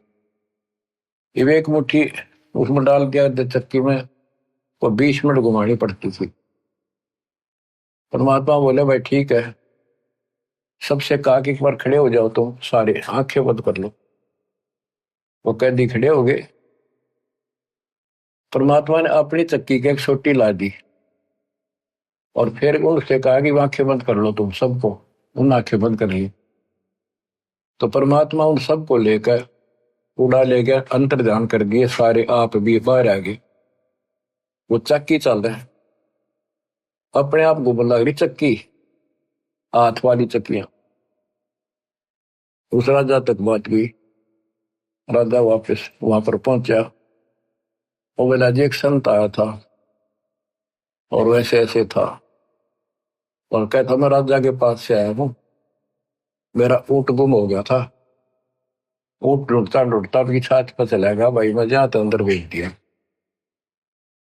ये एक मुट्ठी उसमें डाल दिया चक्की में, और 20 मिनट घुमानी पड़ती थी। परमात्मा बोले भाई ठीक है, सबसे कहा कि एक बार खड़े हो जाओ, तुम सारे आंखें बंद कर लो। वो कैदी खड़े हो गए। परमात्मा ने अपनी चक्की की एक सोटी ला दी और फिर उनसे कहा कि आंखें बंद कर लो तुम सबको। उन आंखें बंद कर ली। तो परमात्मा उन सबको लेकर उड़ा ले गया, अंतर ध्यान कर दिए, सारे आप भी बाहर आ गए। वो चक्की चल रहे, अपने आप घूमने लग रही चक्की, हाथ वाली चक्कियां। उस राजा तक बात गई। राजा वापस वहां पर पहुंचा। वो बोला जी एक संत आया था और वैसे ऐसे था, और कहता मैं राजा के पास से आया हूँ, मेरा ऊँट गुम हो गया था। ऊँट ढूंढता ढूंढता अपनी छात पर चला गया, भाई मैं जहाँ तो अंदर भेज दिया।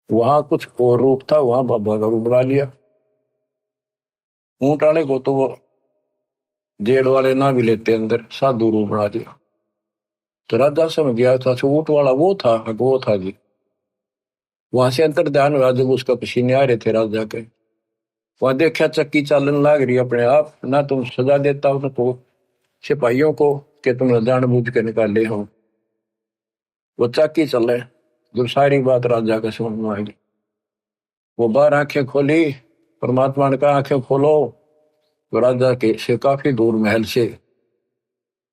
वहां कुछ और रूप था, वहां बाबा का रूप बना लिया। ऊँट वाले को तो वो जेल वाले ना भी लेते, अंदर साधु रूप बना दिया। तो राजा समझ गया था ऊँट वाला वो था जी। वहां से अंतर ध्यान हुआ, जब उसका पसीने आ रहे थे राजा के, वहां देखा चक्की चालन लाग रही अपने आप, ना तुम सजा देता हो तो सिपाहियों को कि तुम जानबूझ के निकाले हो। वो चक्की चले, जो सारी बात राजा के समझ में आई। वो बाहर आंखें खोली, परमात्मा ने कहा आंखें खोलो। तो राजा के से काफी दूर महल से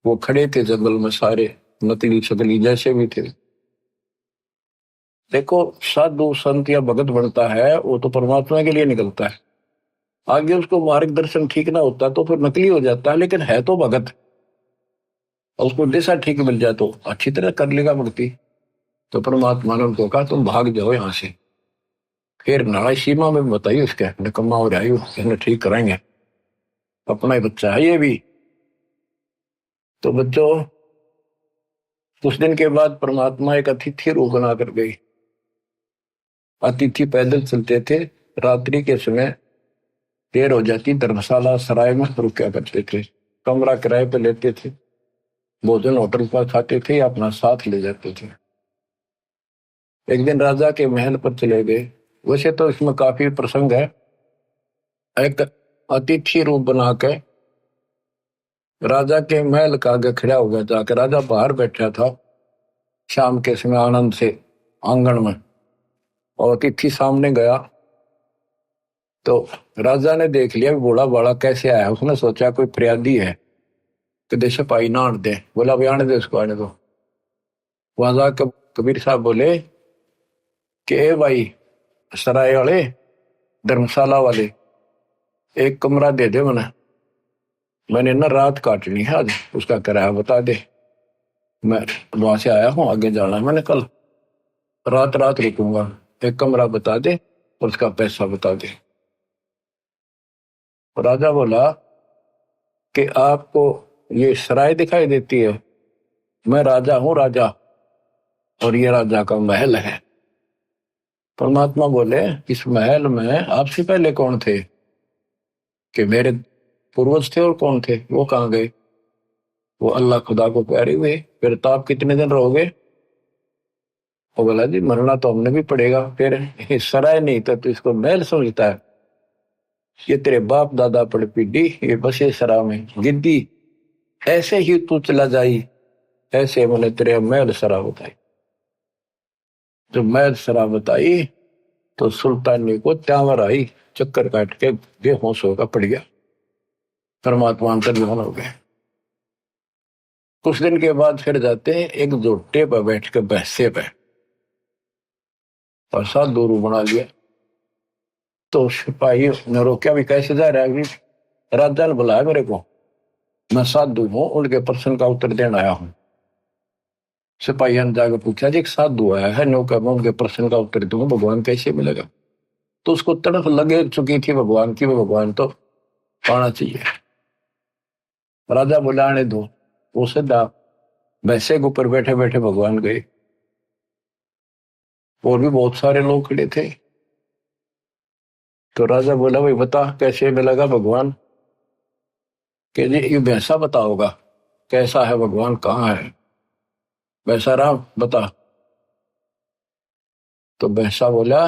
वो खड़े थे जंगल में, सारे नकली शकली जैसे भी थे। देखो, साधु संत या भगत बनता है वो तो परमात्मा के लिए निकलता है। आगे उसको मार्गदर्शन ठीक ना होता तो फिर नकली हो जाता है, लेकिन है तो भगत। और उसको दिशा ठीक मिल जाए तो अच्छी तरह कर लेगा भक्ति। तो परमात्मा ने उनको कहा तुम भाग जाओ यहाँ से। फिर नाराय सीमा में बताइए उसके निकम्मा हो जाए, उसने ठीक कराएंगे, अपना ही बच्चा है ये भी। तो बच्चों, कुछ दिन के बाद परमात्मा एक अतिथि रूप बना कर गई। अतिथि पैदल चलते थे, रात्रि के समय देर हो जाती, धर्मशाला सराय में रुका करते थे, कमरा किराए पे लेते थे, भोजन होटल पर खाते थे या अपना साथ ले जाते थे। एक दिन राजा के महल पर चले गए। वैसे तो इसमें काफी प्रसंग है। एक अतिथि रूप बना के राजा के महल का आगे खड़ा हो गया, जाकर राजा बाहर बैठा था शाम के समय आनंद से आंगन में, और अतिथि सामने गया तो राजा ने देख लिया बूढ़ा बाड़ा कैसे आया। उसने सोचा कोई फरियादी है, कि सिपाही ना आने दे। बोला भाई आने दे उसको, आने दो। वहां जाकर कबीर साहब बोले कि ए भाई सराय वाले, धर्मशाला वाले, एक कमरा दे दे मैंने ना रात काटनी है आज, उसका किराया बता दे। मैं वहां से आया हूँ, आगे जाना है मैंने, कल रात रात रुकूंगा, एक कमरा बता दे और उसका पैसा बता दे। राजा बोला कि आपको ये सराय दिखाई देती है, मैं राजा हूँ राजा, और ये राजा का महल है। परमात्मा बोले इस महल में आपसे पहले कौन थे? कि मेरे पूर्वज थे। और कौन थे? वो कहाँ गए? वो अल्लाह खुदा को प्यारे हुए। फिर तो आप कितने दिन रहोगे? वो बोला जी मरना तो हमने भी पड़ेगा। फिर सराय नहीं था तो इसको महल समझता है? ये तेरे बाप दादा पड़ पीढ़ी ये बसे सरा में गिद्दी, ऐसे ही तू चला जाई, ऐसे मैंने तेरे महल सरा बताई। जब महल सरा बताई तो सुल्तानी को त्यावर आई, चक्कर काट के बेहोश होकर पड़ गया। परमात्मा अंतर्ध्यान हो गए। कुछ दिन के बाद फिर जाते हैं एक जोटे पर बैठ के बहसे पे, और साधु रूप बना लिया। तो सिपाही ने रोका भी कैसे जा रहा है? राजा ने बुलाया मेरे को, मैं साधु हूँ, उनके प्रश्न का उत्तर देने आया हूँ। सिपाही ने जाकर पूछा जी एक साधु आया है, नौका मैं उनके प्रश्न का उत्तर दूंगा, भगवान कैसे मिलेगा? तो उसको तड़फ लगे चुकी थी भगवान की, भगवान तो पाना चाहिए। राजा बुलाने दो। वो सीधा वैसे के ऊपर बैठे बैठे भगवान गए। और भी बहुत सारे लोग खड़े थे। तो राजा बोला भाई बता कैसे मिलेगा भगवान। कि जी ये वैसा बताओगा कैसा है भगवान, कहाँ है वैसा राम बता। तो वैसा बोला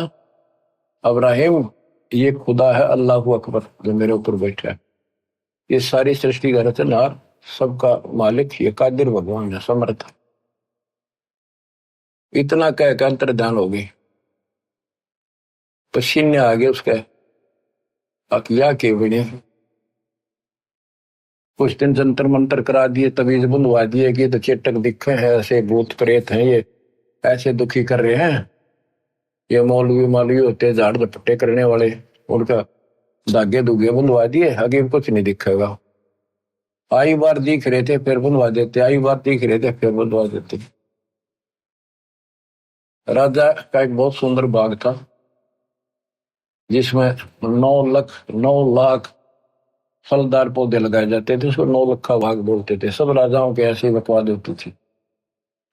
अब्राहिम ये खुदा है अल्लाह अकबर जो मेरे ऊपर बैठा है, ये सारी सृष्टि का रचनहार सबका मालिक ये कादिर भगवान है समर्थ। इतना कह के अंतर्ध्यान हो गई, पसीने आ गए उसके अकिया के बने। कुछ दिन जंतर मंतर करा दिए, तवीज बुलवा दिए कि तो चेटक दिखे हैं, ऐसे भूत प्रेत हैं, ये ऐसे दुखी कर रहे हैं, ये मौलवी मालवी होते हैं झाड़ झपट्टे करने वाले, उनका धागे धुगे बुलवा दिए, आगे कुछ नहीं दिखेगा। आई बार दिख रहे थे फिर बुलवा देते, आई बार दिख रहे थे फिर बुलवा देते। राजा का एक बहुत सुंदर बाग था जिसमें 9 लाख फलदार पौधे लगाए जाते थे, उसको 9 लखा बाग बोलते थे। सब राजाओं के ऐसी बकवाद होती थी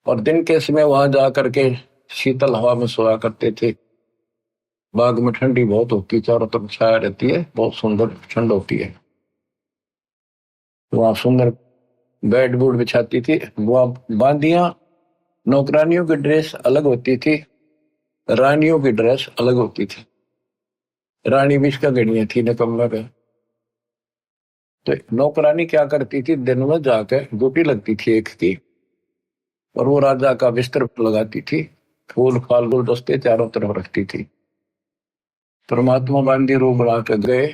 और दिन के समय वहां जाकर के शीतल हवा में सोया करते थे। बाग में ठंडी बहुत होती, चारों तरफ छाया रहती है, बहुत सुंदर ठंड होती है। वहां सुंदर बेड बूड बिछाती थी। वहां बांदियां, नौकरानियों की ड्रेस अलग होती थी, रानियों की ड्रेस अलग होती थी। रानी भी इसका गणिया थी निकम्मा पे। तो नौकरानी क्या करती थी, दिन में जाकर ड्यूटी लगती थी एक की, और वो राजा का बिस्तर लगाती थी, फूल फाल गुलदस्ते चारों तरफ रखती थी। परमात्मा बांदी रूप बना के गए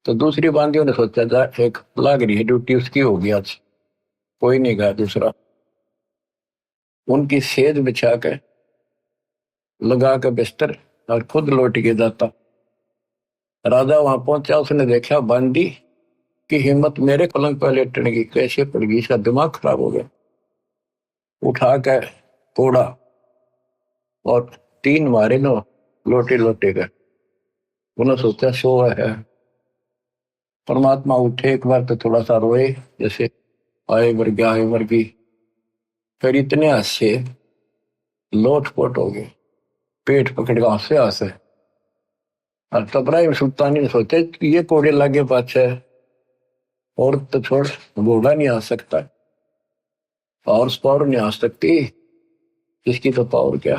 तो दूसरी बांदियों ने सोचा था एक लाग रही है ड्यूटी उसकी होगी आज, कोई नहीं गया दूसरा। उनकी सेज बिछा के लगा के बिस्तर और खुद लौट के जाता। राजा वहां पहुंचा, उसने देखा बांदी की हिम्मत मेरे पलंग पर लेटने की कैसे पड़ गई, इसका दिमाग खराब हो गया। उठा के तोड़ा और 3 मारे नो लोटे लोटे गए। उन्होंने सोचा सो है। परमात्मा उठे एक बार तो थोड़ा सा रोए, जैसे आए मर गया आए मर गई, फिर इतने हंसे लोटपोट हो गए, पेट पकड़ के हंसे हंसे। और तबराइम सुल्तानी ने सोचे ये कोड़े लागे पाछे, और तो छोड़ घोड़ा नहीं आ सकता, हॉर्स पावर नहीं आ सकती, इसकी तो पावर क्या।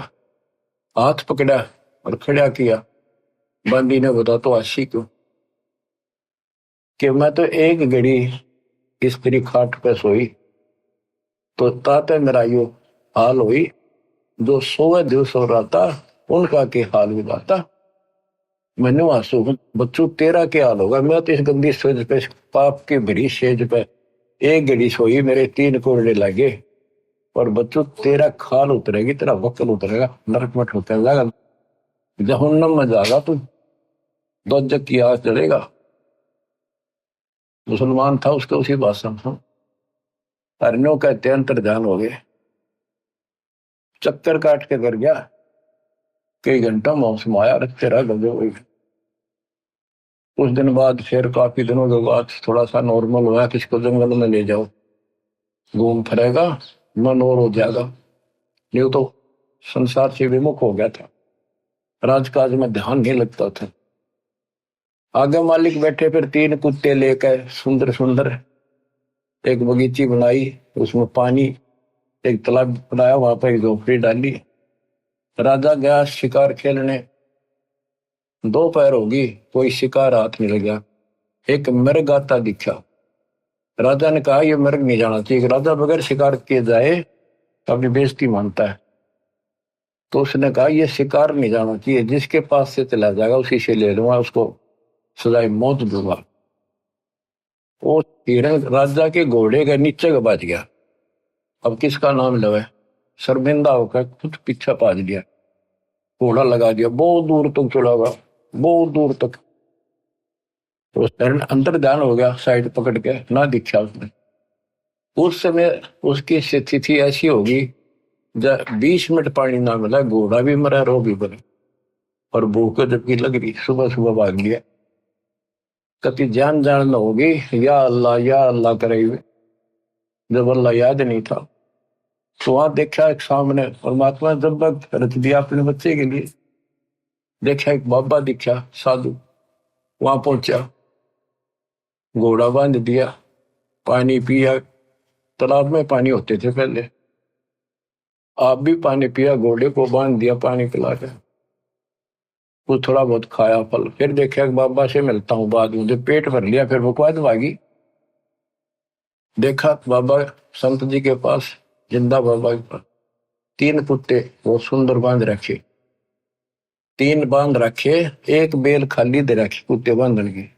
हाथ पकड़ा और खड़ा किया। बंदी ने बता तो आशी क्यों कि मैं तो एक घड़ी स्त्री खाट पे सोई तो ताते मेरा यो हाल हुई, जो 100 दिवस हो रहा था उनका के हाल भी बाता। मैंने आंसू बच्चों तेरा क्या हाल होगा, मैं तो इस गंदी सेज पे पाप की भरी सेज पे एक घड़ी सोई, मेरे 3 कोड़े लगे, और बच्चों तेरा खाल उतरेगी, तेरा वक्ल उतरेगा, नरक में ठोकर जाएगा, जहन्नम में जाएगा तू, दोजक की आग जलेगा। मुसलमान था उसके उसी भाषण में हरनों कहते अंतर्ध्यान हो गए, चक्कर काट के कर गया, कई घंटा मौसम आया रखते रह गए हुए। कुछ दिन बाद फिर काफी दिनों के बाद थोड़ा सा नॉर्मल हुआ, किसको जंगल में ले जाओ घूम फिरेगा मन और हो जाएगा, नहीं तो संसार से विमुख हो गया था, राजकाज में ध्यान नहीं लगता था। आगे मालिक बैठे, फिर 3 कुत्ते लेकर सुंदर सुंदर एक बगीची बनाई, उसमें पानी एक तालाब बनाया, वहां पर एक झोपड़ी डाली। राजा गया शिकार खेलने, दोपहर होगी कोई शिकार हाथ नहीं लगा। एक मृग आता दिखा, राजा ने कहा यह मृग नहीं जाना चाहिए, राजा बगैर शिकार किए जाए तो अपनी बेइज्जती मानता है। तो उसने कहा यह शिकार नहीं जाना चाहिए, जिसके पास से चला जाएगा उसी से ले लूंगा, उसको सजाए मौत दूंगा। वो हिरण राजा के घोड़े के नीचे का बच गया। अब किसका नाम लवे, शर्मिंदा होकर खुद पीछा पाज लिया, घोड़ा लगा दिया, बहुत दूर तक चला गया, बहुत दूर तक। तो हिरण अंदर ध्यान हो गया, साइड पकड़ के ना दिखा उसने। उस समय उसकी स्थिति ऐसी होगी जब 20 मिनट पानी ना मिला, घोड़ा भी मरा, रो भी मरा, और भूख जबकि लग रही, सुबह सुबह भाग लिया। कति जान जान न होगी या अल्लाह करे हुए, जब अल्लाह याद नहीं था। तो वहां देखा एक सामने परमात्मा जब रच दिया अपने बच्चे के लिए, देखा एक बाबा दिखा साधु, वहां पहुंचा, घोड़ा बांध दिया, पानी पिया। तालाब में पानी होते थे पहले, आप भी पानी पिया, घोड़े को बांध दिया, पानी पिला के कुछ थोड़ा बहुत खाया फल। फिर देखा बाबा से मिलता हूँ बाद में, जब पेट भर लिया फिर बकवाद भागी। देखा बाबा संत जी के पास, जिंदा बाबा के पास 3 कुत्ते वो सुंदर बांध रखे, 3 बांध रखे, एक बेल खाली दे रखी कुत्ते बांधने की।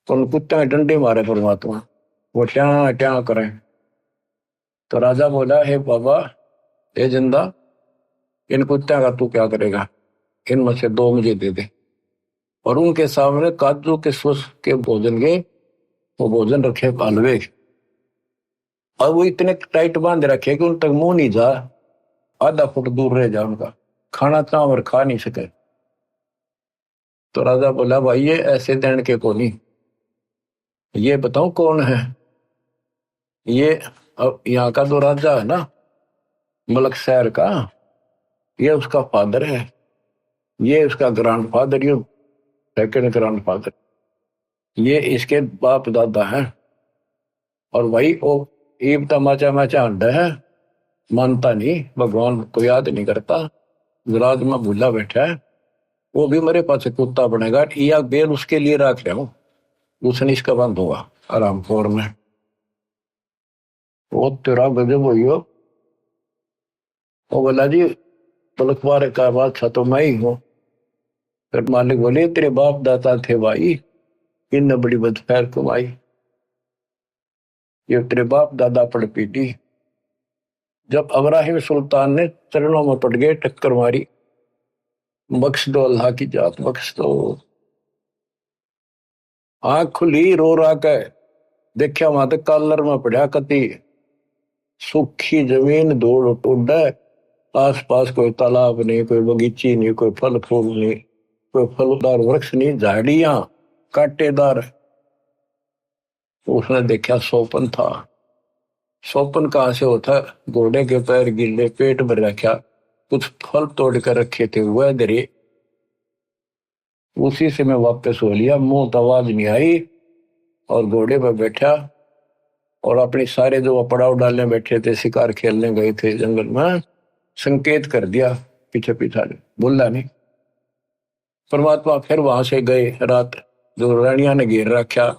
उन कुत्ते में डंडे मारे परमात्मा, वो ट्या ट्या करें। तो राजा बोला, हे बाबा, हे जिंदा, इन कुत्ते का तू क्या करेगा, इनमें से 2 मुझे दे दे। और उनके सामने काजू के सुस के भोजन के वो भोजन रखे हलवे, और वो इतने टाइट बांध रखे कि उन तक मुंह नहीं जा, आधा फुट दूर रह जा उनका, खाना चावर खा नहीं सके। तो राजा बोला, भाई ये ऐसे देने के को नहीं, ये बताओ कौन है ये। अब यहाँ का जो राजा है ना मलक शहर का, ये उसका फादर है, ये उसका ग्रैंड फादर, ये सेकंड ग्रैंड फादर, ये इसके बाप दादा है। और वही वो ईब तमाचा माचा अंडा है, मानता नहीं, भगवान को याद नहीं करता, विराज में भूला बैठा है। वो भी मेरे पास कुत्ता बनेगा, या बेल उसके लिए रख रहा हूं, उसने इसका बंद होगा आराम खोर में। वो तेरा गजब हुई हो। वो बोला, जी पलखवार का बादशाह तो मैं ही हूँ। फिर मालिक बोले, तेरे बाप दादा थे भाई, इन बड़ी बदखैर कमाई, ये तेरे बाप दादा पड़ पीटी। जब अब्राहिम सुल्तान ने चरणों में पड़ गए, टक्कर मारी, बख्श दो अल्लाह की जात बख्श दो। आंख खुली, रो रहा के देखा वहां तक कॉलर में पड़ा कति सूखी जमीन, धूल उड़, आस पास कोई तालाब नहीं, कोई बगीची नहीं, कोई फल फूल नहीं, कोई फलदार वृक्ष नहीं, झाड़ियां कांटेदार। उसने देखा सोपन था। सोपन कहां से होता, घोड़े के पैर गिले, पेट भर रखा, कुछ फल तोड़ कर रखे थे वह दरे, उसी से मैं वापस हो लिया, मुंह तो आवाज नहीं आई, और घोड़े पर बैठा, और अपने सारे जो पड़ाव डालने बैठे थे, शिकार खेलने गए थे जंगल में, संकेत कर दिया पीछे पीछा, बोला नहीं। परमात्मा फिर वहां से गए, रात जो रानिया ने घेर रखा,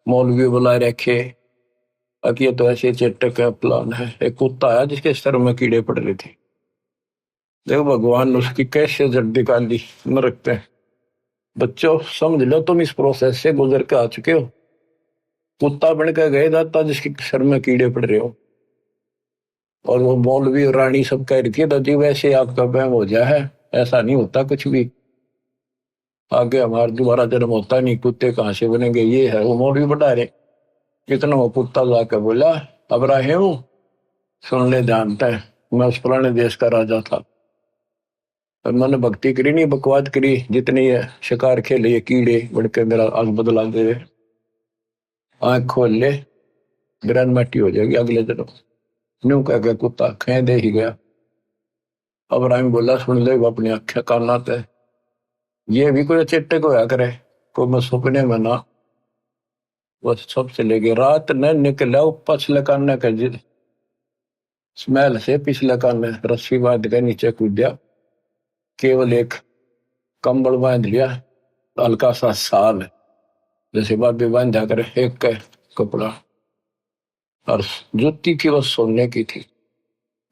मौलवी बुलाए रखे, अब ये तो ऐसे चेटक का प्लान है। एक कुत्ता है जिसके सर में कीड़े पड़ रहे थे, देखो भगवान ने उसकी कैसे जड़ निकाली नरक पे। बच्चों समझ लो, तुम इस प्रोसेस से गुजर के आ चुके हो, कुत्ता बन के गए दाता जिसके सर में कीड़े पड़ रहे हो, और वो मौलवी और रानी सब कह रही थी, दादी वैसे आपका बहम हो गया है, ऐसा नहीं होता कुछ भी, आगे हमारा दोबारा जन्म होता नहीं, कुत्ते कहां से बनेंगे, ये है। वो मौलवी बढ़ा रहे, कितना वो कुत्ता जाकर बोला, अब्राहिम सुन ले, जानता है मैं उस पुराने देश का राजा था, और मैंने भक्ति करी नहीं, बकवाद करी, जितनी है शिकार खेले, ये कीड़े बढ़ के मेरा आग बदला दे, आंख खोल ले, ग्रैंड मैटी हो जाएगी अगले दिन। न्यू कह के कुत्ता खे दे ही गया। अब्राहिम बोला, सुन ले अपनी आंखें काना ते, ये भी कोई चेट्टे को होया करे, को मैं सपने में ना, बस सब चले गए। रात न निकला पछले कान का स्मेल से, पिछले कान रस्सी बांध के नीचे कूद दिया, केवल एक कंबल बांध लिया, हल्का सा साल जैसे बाबी बांधा करे, एक का कपड़ा, और जुत्ती की बस सोने की थी।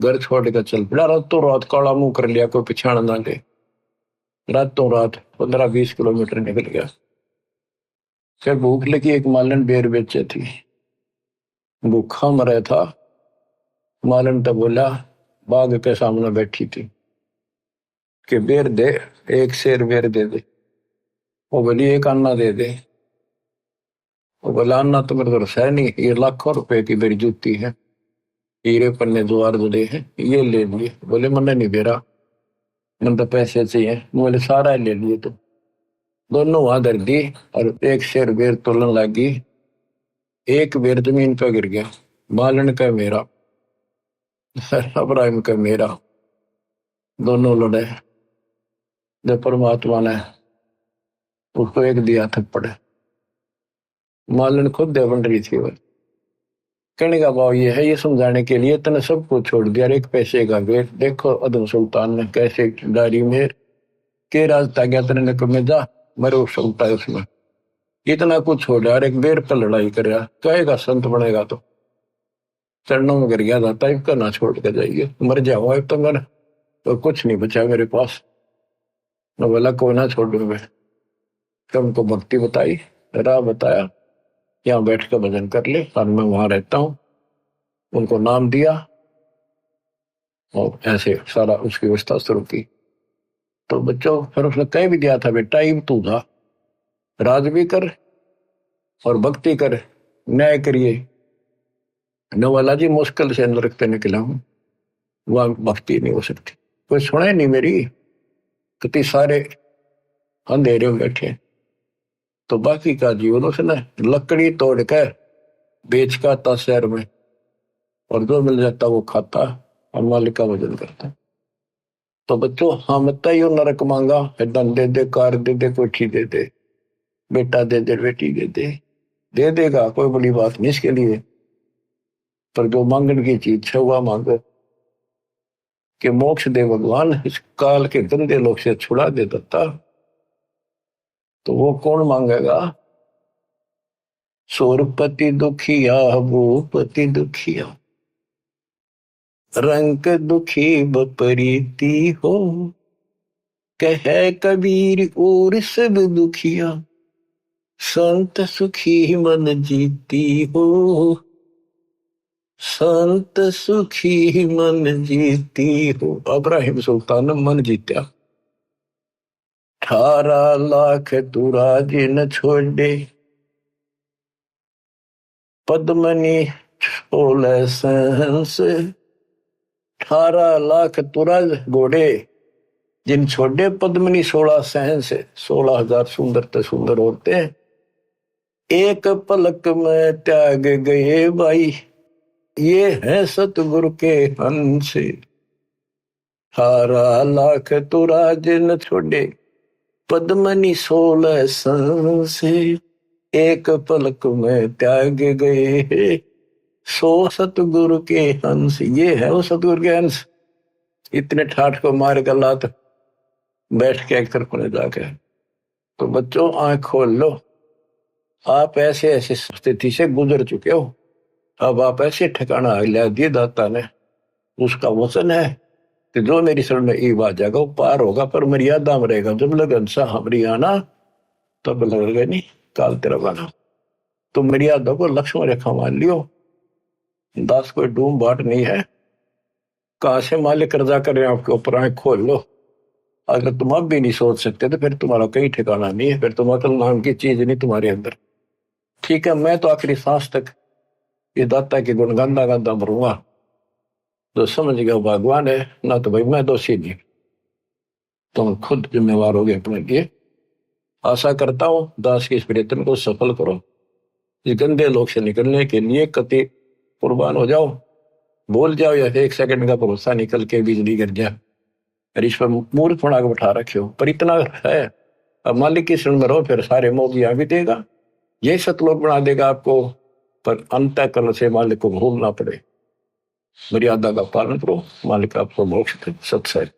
घर छोड़ कर चल पड़ा, रातों रात काला मुंह कर लिया, कोई पिछाड़ ना ले, रातों रात 15-20 किलोमीटर निकल गया। फिर भूख लगी, एक मालन बेर बेचे थी, भूखा मरा था। मालन तो बोला, बाग के सामने बैठी थी कि बेर दे, एक शेर बेर दे दे। वो बोली, एक अन्ना दे दे। वो बोला, अन्ना तो मेरे तरफ है नहीं, ये लाखों रुपए की मेरी जूती है, हीरे पन्ने द्वार जुड़े हैं, ये ले लिए। बोले, मैंने नहीं दे रहा, मैंने तो पैसे चाहिए। बोले, सारा ले लिए। तो दोनों वहां धर दी, और एक शेर बेर तोलन लगी, एक बेर जमीन पे गिर गया, मालन का मेरा, अब्राहिम का मेरा, दोनों लड़े। जब परमात्मा ने उसको एक दिया थप्पड़, मालन खुद दे बन रही थी वो। कहने का भाव ये है, ये समझाने के लिए तने सब कुछ छोड़ दिया, एक पैसे का वेट। देखो अदम सुल्तान ने कैसे डायरी में के रास्ता गया तेरे ने कमे जा मरो सकता है उसमें, इतना कुछ छोड़ यार, एक बेर पर लड़ाई कर रहा, कहेगा संत बनेगा तो चरणों में गिर गया था, टाइप का ना छोड़ के जाइए, मर जाओ अब तो मेरा तो कुछ नहीं बचा मेरे पास, न बोला को ना छोड़ू मैं। तो उनको भक्ति बताई, राह बताया, यहाँ बैठ कर भजन कर ले, और मैं वहां रहता हूँ, उनको नाम दिया और ऐसे सारा उसकी व्यवस्था शुरू की। तो बच्चों फिर उसने कह भी दिया था, बेटा टाइम तू था, राज भी कर और भक्ति कर, न्याय करिए। नवाला जी मुश्किल से नरक से निकला हूं, वहां भक्ति नहीं हो सकती, कोई सुने नहीं मेरी, कितने सारे अंधेरे में बैठे। तो बाकी का जीवन उसने लकड़ी तोड़ कर बेच का आता शहर में, और जो मिल जाता वो खाता और मालिक का भजन करता। तो बच्चों हम यो नरक मांगा, धन दे दे, कार दे दे, कोठी दे दे, बेटा दे दे, बेटी दे देगा, कोई बड़ी बात नहीं इसके लिए। पर जो मांगने की चीज है वह मांगो कि मोक्ष दे भगवान, इस काल के गंदे लोग से छुड़ा दे दत्ता। तो वो कौन मांगेगा? सोरपति दुखिया, भूपति दुखिया, रंग दुखी बपरीती हो, कहे कबीर और सब दुखिया, संत सुखी मन जीती हो, संत सुखी मन जीती हो। इब्राहिम सुल्तान ने मन जीत्या, 18 लाख तुरा जिन छोड़े, पद्मनी 16 सहंस, 18 लाख तुरा घोड़े जिन छोड़े, पद्मनी 16 सहंस, 16,000 सुंदर ते सुंदर औरतें एक पलक में त्याग गए भाई, ये है सतगुरु के हंस। 18 लाख तुरा जिन छोड़े, पद्मनी 16 सहंस, एक पलक में त्याग गए, सो सतगुरु के हंस। ये है वो सतगुरु के हंस। इतने ठाठ को मार कर लात बैठ के एक तरफ ने जाके। तो बच्चों आंख खोल लो, आप ऐसे ऐसे स्थिति से गुजर चुके हो, अब आप ऐसे ठिकाना लिया दिए दाता ने, उसका वचन है कि जो मेरी शरण में ई आ जाएगा वो पार होगा, पर मर्यादा में रहेगा। जब लगन सा हमारी आना तब लगेगा नहीं काल तेरा बना। तो मर्यादा को लक्ष्मण रेखा मान लियो, दास कोई डूम बाट नहीं है। कहां से मालिक कर्जा कर रहे हैं आपके ऊपर, आंख खोल लो। अगर तुम अब भी नहीं सोच सकते तो फिर तुम्हारा कहीं ठिकाना नहीं है, फिर तुम अकल नाम की चीज नहीं तुम्हारे अंदर। ठीक है, मैं तो आखिरी सांस तक ये दाता के गुण गांदा गांदा मरूंगा। तो समझ गया भगवान है ना, तो भाई मैं दोषी नहीं, तुम खुद जिम्मेवार हो गए अपने लिए। आशा करता हूं दास की इस प्रयत्न को सफल करो, इस गंदे लोग से निकलने के लिए कति कुर्बान हो जाओ। बोल जाओ या 1 सेकंड का भरोसा निकल के बिजली गिर जाए, और इस पर मूर्ख बना के बैठा रखे हो, पर इतना है अब मालिक की शरण में रहो, फिर सारे मोगिया भी देगा, यही सतलोक बना देगा आपको। पर अंतःकरण से मालिक को भूलना पड़े, मर्यादा का पालन करो, मालिक आपको मोक्ष दे। सत्संग।